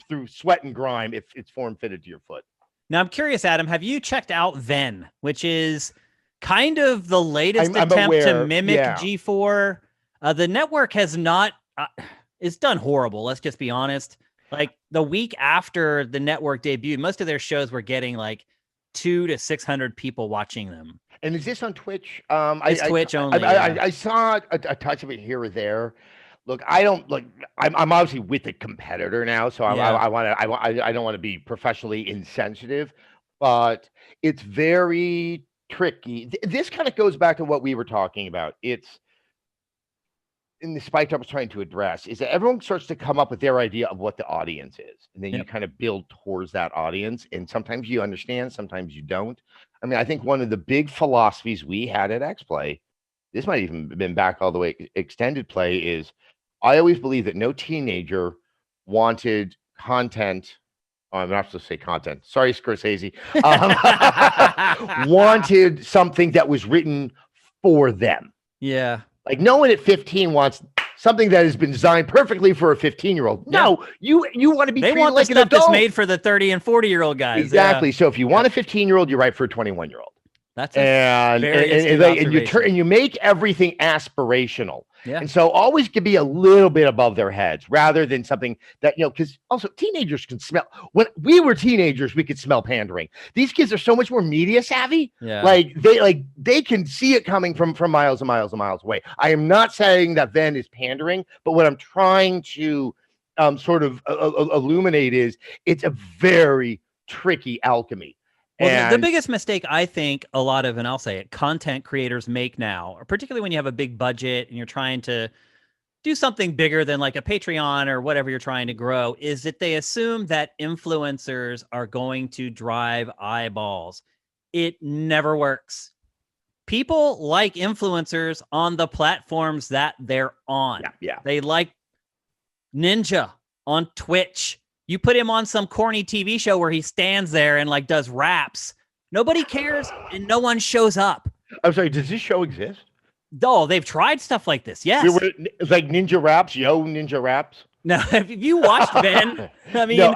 through sweat and grime, it's form fitted to your foot. Now I'm curious, Adam, have you checked out Venn, which is kind of the latest I'm attempt to aware. mimic Yeah. G4. The network has not. It's done horrible. Let's just be honest. Like the week after the network debuted, most of their shows were getting like 200 to 600 people watching them. And is this on Twitch? It's Twitch only. Yeah. I saw a touch of it here or there. Look, I don't like. I'm obviously with a competitor now, so Yeah. I want to. I don't want to be professionally insensitive, but it's very tricky. This kind of goes back to what we were talking about. It's in the spike I was trying to address is that everyone starts to come up with their idea of what the audience is, and then you Yep. kind of build towards that audience. And sometimes you understand, sometimes you don't. I mean, I think one of the big philosophies we had at X Play, this might even been back all the way extended play, is I always believe that no teenager wanted content. Oh, I'm not supposed to say content. Sorry, Scorsese. Wanted something that was written for them. Yeah. Like no one at 15 wants something that has been designed perfectly for a 15-year-old. No, you want to be They treated want like the an stuff adult. that's made for the 30 and 40-year-old guys. Exactly. Yeah. So if you want a 15-year-old, you write for a 21-year-old. That's a very astute observation. And you make everything aspirational. Yeah. And so always can be a little bit above their heads rather than something that, because also teenagers can smell. When we were teenagers, we could smell pandering. These kids are so much more media savvy. Yeah. They can see it coming from miles and miles and miles away. I am not saying that Venn is pandering, but what I'm trying to sort of illuminate is it's a very tricky alchemy. Well, the biggest mistake I think a lot of, and I'll say it, content creators make now, particularly when you have a big budget and you're trying to do something bigger than like a Patreon or whatever you're trying to grow, is that they assume that influencers are going to drive eyeballs. It never works. People like influencers on the platforms that they're on. Yeah. They like Ninja on Twitch. You put him on some corny TV show where he stands there and like does raps. Nobody cares and no one shows up. I'm sorry, does this show exist? Oh, they've tried stuff like this. Yes. It's like Ninja Raps, Ninja Raps. No, have you watched Ben? I mean, no,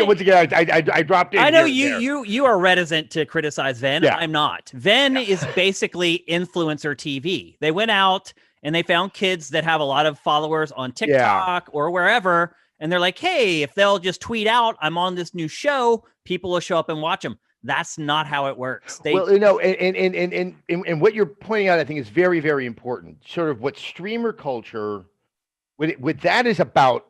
once again, I dropped in. I know you are reticent to criticize Venn. Yeah. I'm not. Venn is basically influencer TV. They went out and they found kids that have a lot of followers on TikTok or wherever. And they're like, hey, if they'll just tweet out, I'm on this new show, people will show up and watch them. That's not how it works. And what you're pointing out, I think, is very, very important. Sort of what streamer culture, what that is about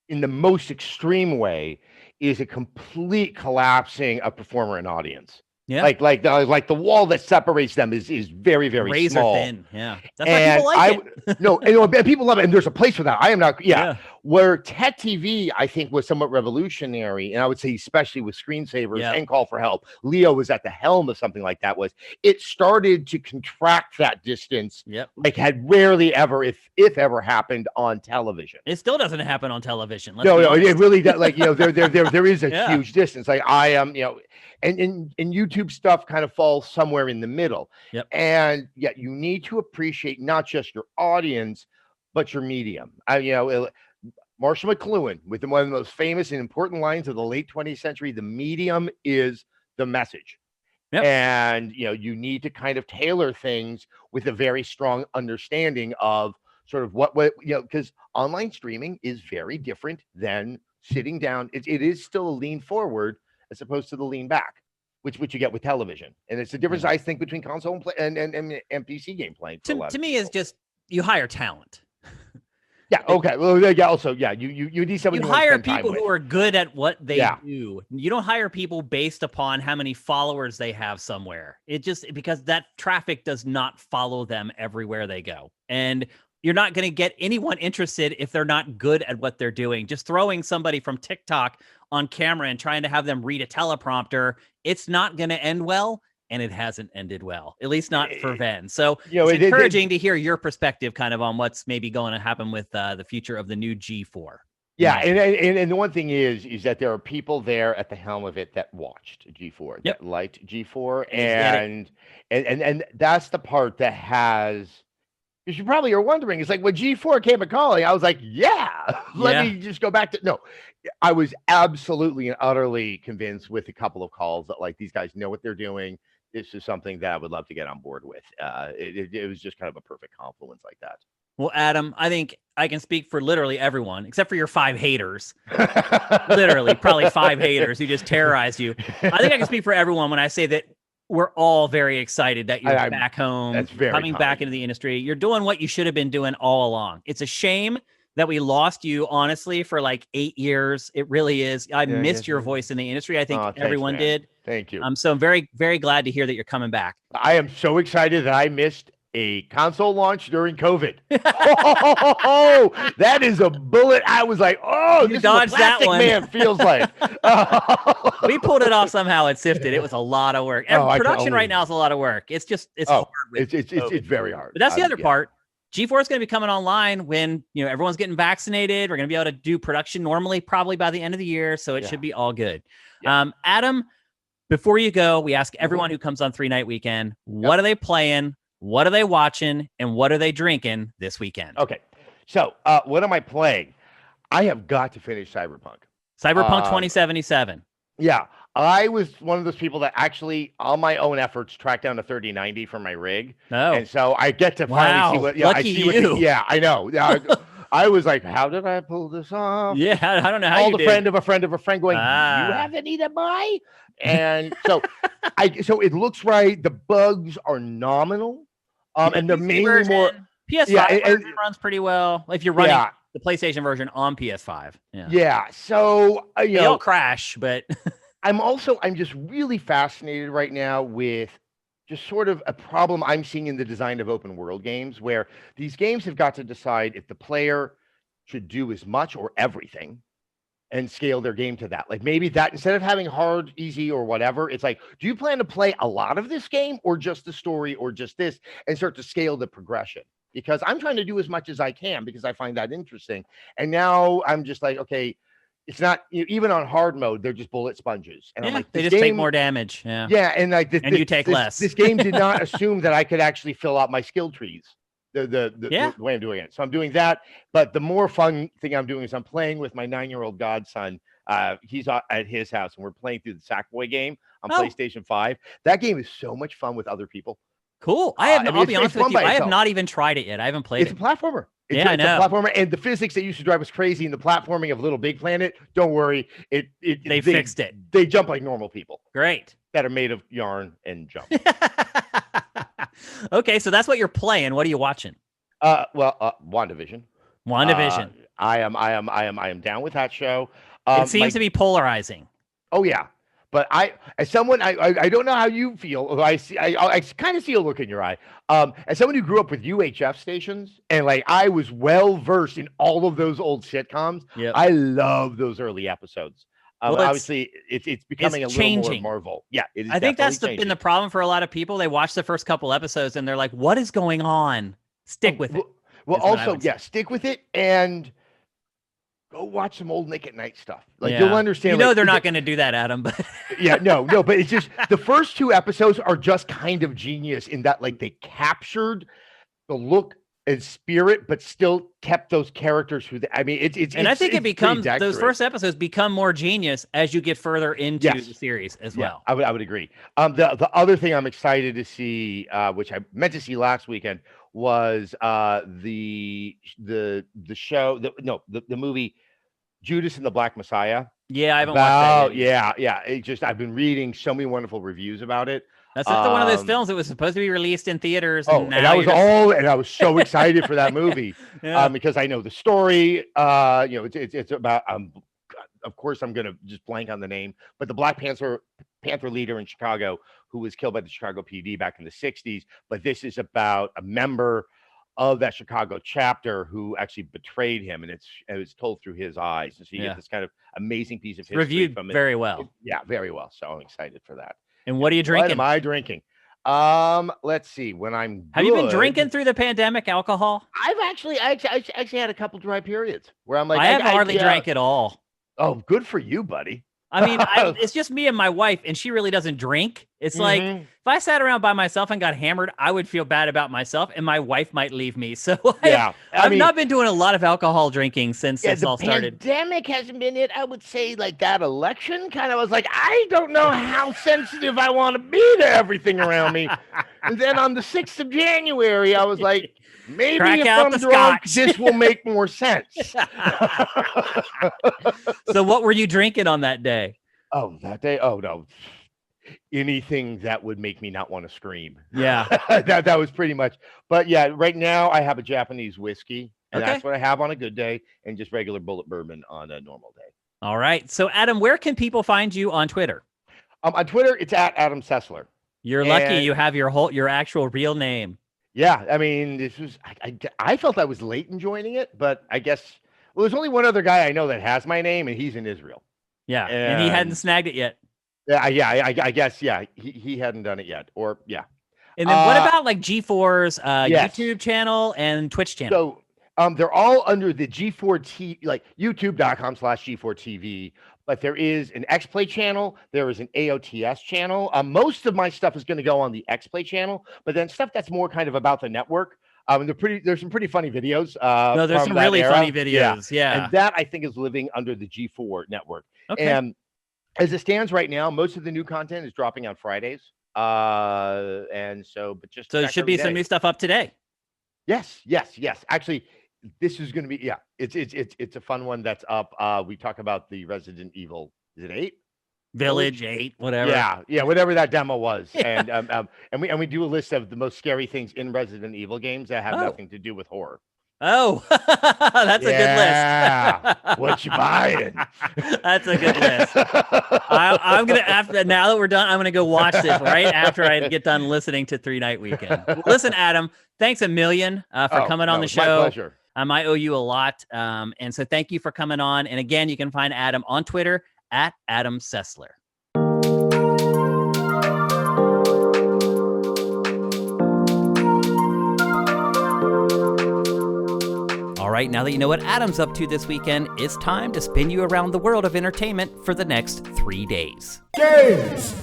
in the most extreme way, is a complete collapsing of performer and audience. Yeah, like the wall that separates them is very, very razor small. thin. Yeah, that's why people like it. No, and people love it, and there's a place for that. I am not. Yeah. Where Tech TV, I think, was somewhat revolutionary, and I would say especially with screensavers and call for help. Leo was at the helm of something like that. It started to contract that distance? Like had rarely ever, if ever, happened on television. It still doesn't happen on television. No, it really does. Like there is a huge distance. Like I am, and YouTube stuff kind of falls somewhere in the middle. And yet you need to appreciate not just your audience, but your medium. Marshall McLuhan, with one of the most famous and important lines of the late 20th century, the medium is the message. And, you need to kind of tailor things with a very strong understanding of sort of what because online streaming is very different than sitting down. It is still a lean forward as opposed to the lean back, which you get with television. And it's the difference, I think, between console and play and PC game playing. To me, is just you hire talent. Yeah. Okay. Well, also, you need somebody. You hire people who are good at what they do. You don't hire people based upon how many followers they have somewhere. It just because that traffic does not follow them everywhere they go, and you're not going to get anyone interested if they're not good at what they're doing. Just throwing somebody from TikTok on camera and trying to have them read a teleprompter, it's not going to end well. And it hasn't ended well, at least not for Venn. So it's encouraging to hear your perspective kind of on what's maybe going to happen with the future of the new G4. Yeah, and the one thing is that there are people there at the helm of it that watched G4, that liked G4, and that's the part that has. Because you probably are wondering, it's like when G4 came a calling, I was like, let me just go back to no. I was absolutely and utterly convinced with a couple of calls that like these guys know what they're doing. this is something that I would love to get on board with. It was just kind of a perfect confluence like that. Well, Adam, I think I can speak for literally everyone, except for your 5 haters. Literally, probably 5 haters who just terrorized you. I think I can speak for everyone when I say that we're all very excited that you're back home, that's very coming back into the industry. You're doing what you should have been doing all along. It's a shame that we lost you, honestly, for like 8 years. It really is. I missed your voice in the industry. I think everyone did. Thank you. So I'm very, very glad to hear that you're coming back. I am so excited that I missed a console launch during COVID. Oh, that is a bullet. I was like, oh, you this dodged is what Plastic Man feels like. We pulled it off somehow at SIFTD. It was a lot of work. Production right now is a lot of work. It's just, it's hard. It's very hard. But that's the other part. G4 is going to be coming online when, everyone's getting vaccinated. We're going to be able to do production normally, probably by the end of the year. So it should be all good. Yeah. Adam, before you go, we ask everyone who comes on 3-Night Weekend, what are they playing? What are they watching? And what are they drinking this weekend? Okay. So what am I playing? I have got to finish Cyberpunk. Cyberpunk 2077. Yeah. I was one of those people that actually, on my own efforts, tracked down a 3090 for my rig. Oh. And so I get to finally see what... Yeah, lucky you. I know. I was like, how did I pull this off? Yeah, I don't know how you did. Friend of a friend of a friend going, you have any to buy? And so so it looks right. The bugs are nominal. And the mainly more... PS5 version runs pretty well. If you're running the PlayStation version on PS5. Yeah. So, they all crash, but... I'm just really fascinated right now with just sort of a problem I'm seeing in the design of open world games, where these games have got to decide if the player should do as much or everything and scale their game to that. Like maybe that instead of having hard, easy, or whatever, it's like, do you plan to play a lot of this game or just the story or just this, and start to scale the progression? Because I'm trying to do as much as I can because I find that interesting. And now I'm just like, okay, it's not even on hard mode. They're just bullet sponges, and I'm like, they just take more damage. Yeah, and like, you take less. This game did not assume that I could actually fill out my skill trees. The way I'm doing it. So I'm doing that. But the more fun thing I'm doing is I'm playing with my 9-year-old godson. He's at his house, and we're playing through the Sackboy game on PlayStation 5. That game is so much fun with other people. Cool. I'll be honest with you. I have not even tried it yet. I haven't played it. It's a platformer. I know. It's a platformer, and the physics that used to drive us crazy in the platforming of Little Big Planet, don't worry. They fixed it. They jump like normal people. Great. That are made of yarn and jump. Okay, so that's what you're playing. What are you watching? WandaVision. WandaVision. I am down with that show. It seems to be polarizing. Oh yeah. But as someone, I don't know how you feel. Although I kind of see a look in your eye. As someone who grew up with UHF stations, and like I was well versed in all of those old sitcoms. Yep. I love those early episodes. Obviously, it's becoming a little more Marvel. Yeah, it is. I think that's been the problem for a lot of people. They watch the first couple episodes and they're like, "What is going on?" Stick with it. Well, also, stick with it and go watch some old Nick at Night stuff. Like you'll understand. They're not going to do that, Adam. But no. But it's just the first 2 episodes are just kind of genius in that, like, they captured the look and spirit, but still kept those characters who. I think it becomes those first episodes become more genius as you get further into the series as well. I would agree. The other thing I'm excited to see, which I meant to see last weekend, was the show, the movie Judas and the Black Messiah. Yeah, I haven't watched that yet. I've been reading so many wonderful reviews about it. That's one of those films that was supposed to be released in theaters. And I was so excited for that movie because I know the story. It's about of course I'm gonna just blank on the name, but the Black Panther leader in Chicago who was killed by the Chicago PD back in the 60s. But this is about a member of that Chicago chapter who actually betrayed him, and it's told through his eyes. And so you get this kind of amazing piece of history. Reviewed from it. Very well. Very well. So I'm excited for that. And what are you drinking? What am I drinking? Let's see. Have you been drinking through the pandemic alcohol? I've actually had a couple dry periods where I'm like, I have hardly drank at all. Oh, good for you, buddy. I mean, it's just me and my wife, and she really doesn't drink. It's like if I sat around by myself and got hammered, I would feel bad about myself, and my wife might leave me. So Yeah, I've not been doing a lot of alcohol drinking since this all started. The pandemic hasn't been it. I would say like that election kind of was like, I don't know how sensitive I want to be to everything around me. And then on the 6th of January, I was like, maybe Crack if out I'm the drunk, scotch. this will make more sense. So what were you drinking on that day? Oh, that day? Oh, no. Anything that would make me not want to scream. Yeah. that was pretty much. But yeah, right now I have a Japanese whiskey, and Okay. that's what I have on a good day, and just regular bullet bourbon on a normal day. All right. So Adam, where can people find you on Twitter? On Twitter, it's at Adam Sessler. You're lucky you have your actual real name. Yeah, I mean, this was I felt I was late in joining it, but I guess there's only one other guy I know that has my name, and he's in Israel. Yeah, and he hadn't snagged it yet. I guess he hadn't done it yet, or yeah. And then what about like G4's yes. YouTube channel and Twitch channel? So they're all under the G4T, like youtube.com/G4TV. But there is an XPlay channel. There is an AOTS channel. Most of my stuff is going to go on the XPlay channel, but then stuff that's more kind of about the network. There's some pretty funny videos. No, there's some really funny videos. Yeah. And that I think is living under the G4 network. Okay. And as it stands right now, most of the new content is dropping on Fridays. And so there should be some new stuff up today. Yes. Actually, this is going to be it's a fun one that's up. We talk about the Resident Evil. Is it 8? Village 8, whatever. Yeah, whatever that demo was. Yeah. And we do a list of the most scary things in Resident Evil games that have nothing to do with horror. Oh, that's a good list. Yeah, what you buying? That's a good list. I'm gonna after now that we're done, I'm gonna go watch this right after I get done listening to 3 Night Weekend. Listen, Adam, thanks a million for coming on the show. My pleasure. I might owe you a lot, and so thank you for coming on. And again, you can find Adam on Twitter at Adam Sessler. All right, now that you know what Adam's up to this weekend, it's time to spin you around the world of entertainment for the next 3 days. Games!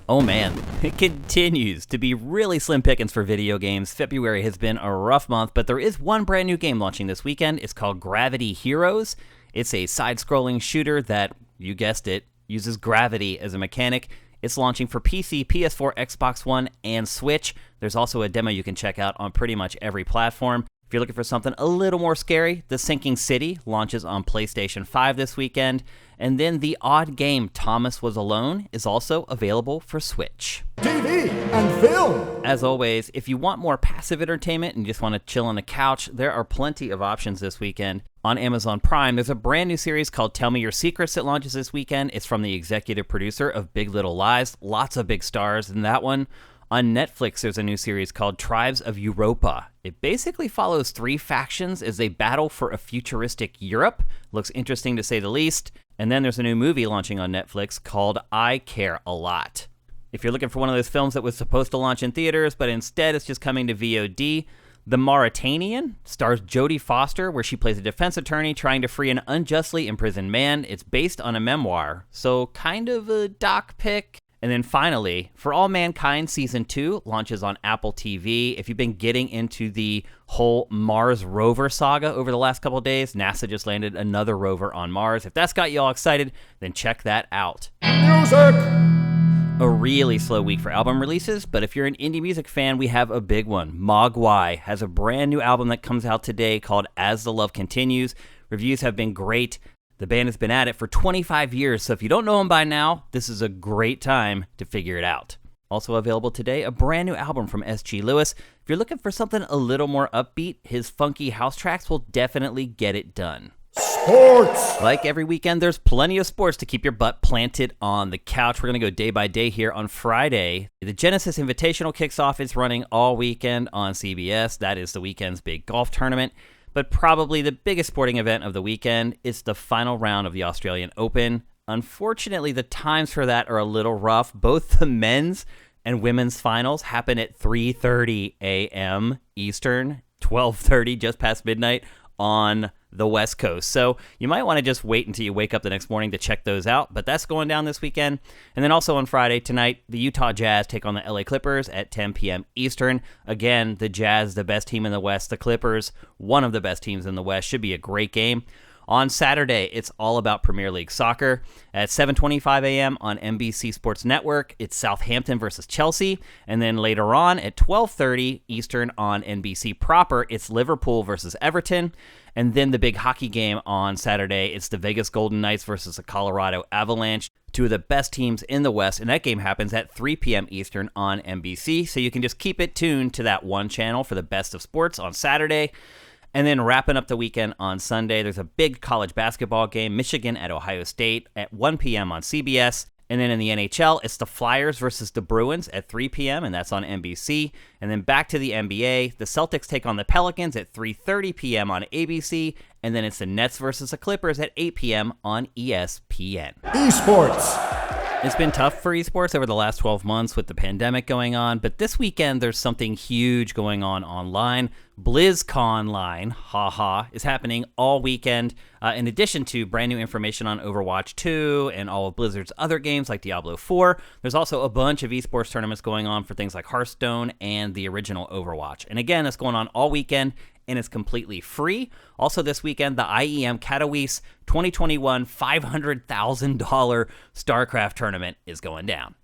Oh man, it continues to be really slim pickings for video games. February has been a rough month, but there is one brand new game launching this weekend. It's called Gravity Heroes. It's a side-scrolling shooter that, you guessed it, uses gravity as a mechanic. It's launching for PC, PS4, Xbox One, and Switch. There's also a demo you can check out on pretty much every platform. If you're looking for something a little more scary, The Sinking City launches on PlayStation 5 this weekend. And then the odd game Thomas Was Alone is also available for Switch. TV and film! As always, if you want more passive entertainment and just want to chill on the couch, there are plenty of options this weekend. On Amazon Prime, there's a brand new series called Tell Me Your Secrets that launches this weekend. It's from the executive producer of Big Little Lies. Lots of big stars in that one. On Netflix, there's a new series called Tribes of Europa. It basically follows 3 factions as they battle for a futuristic Europe. Looks interesting to say the least. And then there's a new movie launching on Netflix called I Care a Lot. If you're looking for one of those films that was supposed to launch in theaters, but instead it's just coming to VOD, The Mauritanian stars Jodie Foster, where she plays a defense attorney trying to free an unjustly imprisoned man. It's based on a memoir, so kind of a doc pick. And then finally, For All Mankind Season 2 launches on Apple TV. If you've been getting into the whole Mars rover saga over the last couple of days, NASA just landed another rover on Mars. If that's got you all excited, then check that out. Music! A really slow week for album releases, but if you're an indie music fan, we have a big one. Mogwai has a brand new album that comes out today called As the Love Continues. Reviews have been great. The band has been at it for 25 years, so if you don't know them by now, this is a great time to figure it out. Also available today, a brand new album from S.G. Lewis. If you're looking for something a little more upbeat, his funky house tracks will definitely get it done. Sports! Like every weekend, there's plenty of sports to keep your butt planted on the couch. We're going to go day by day here on Friday. The Genesis Invitational kicks off. It's running all weekend on CBS. That is the weekend's big golf tournament. But probably the biggest sporting event of the weekend is the final round of the Australian Open. Unfortunately, the times for that are a little rough. Both the men's and women's finals happen at 3:30 a.m. Eastern, 12:30, just past midnight, on the West Coast. So you might want to just wait until you wake up the next morning to check those out, but that's going down this weekend. And then also on Friday tonight, the Utah Jazz take on the LA Clippers at 10 p.m. Eastern. Again, the Jazz, the best team in the West. The Clippers, one of the best teams in the West. Should be a great game. On Saturday, it's all about Premier League soccer. At 7:25 a.m. on NBC Sports Network, it's Southampton versus Chelsea. And then later on at 12:30 Eastern on NBC proper, it's Liverpool versus Everton. And then the big hockey game on Saturday, it's the Vegas Golden Knights versus the Colorado Avalanche, two of the best teams in the West. And that game happens at 3 p.m. Eastern on NBC. So you can just keep it tuned to that one channel for the best of sports on Saturday. And then wrapping up the weekend on Sunday, there's a big college basketball game, Michigan at Ohio State at 1 p.m. on CBS. And then in the NHL, it's the Flyers versus the Bruins at 3 p.m., and that's on NBC. And then back to the NBA, the Celtics take on the Pelicans at 3:30 p.m. on ABC. And then it's the Nets versus the Clippers at 8 p.m. on ESPN. Esports. It's been tough for esports over the last 12 months with the pandemic going on, but this weekend there's something huge going on online. BlizzConline, is happening all weekend. In addition to brand new information on Overwatch 2 and all of Blizzard's other games like Diablo 4, there's also a bunch of esports tournaments going on for things like Hearthstone and the original Overwatch. And again, it's going on all weekend, and it's completely free. Also this weekend, the IEM Katowice 2021 $500,000 StarCraft tournament is going down.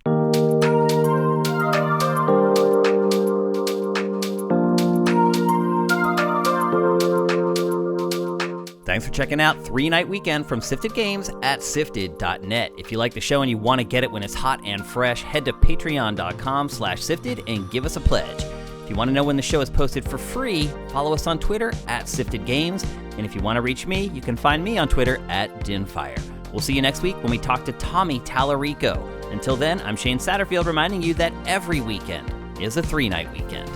Thanks for checking out 3-Night Weekend from Sifted Games at sifted.net. If you like the show and you want to get it when it's hot and fresh, head to patreon.com/sifted and give us a pledge. If you want to know when the show is posted for free, follow us on Twitter at Sifted Games. And if you want to reach me, you can find me on Twitter at Dinfire. We'll see you next week when we talk to Tommy Tallarico. Until then, I'm Shane Satterfield reminding you that every weekend is a 3-Night Weekend.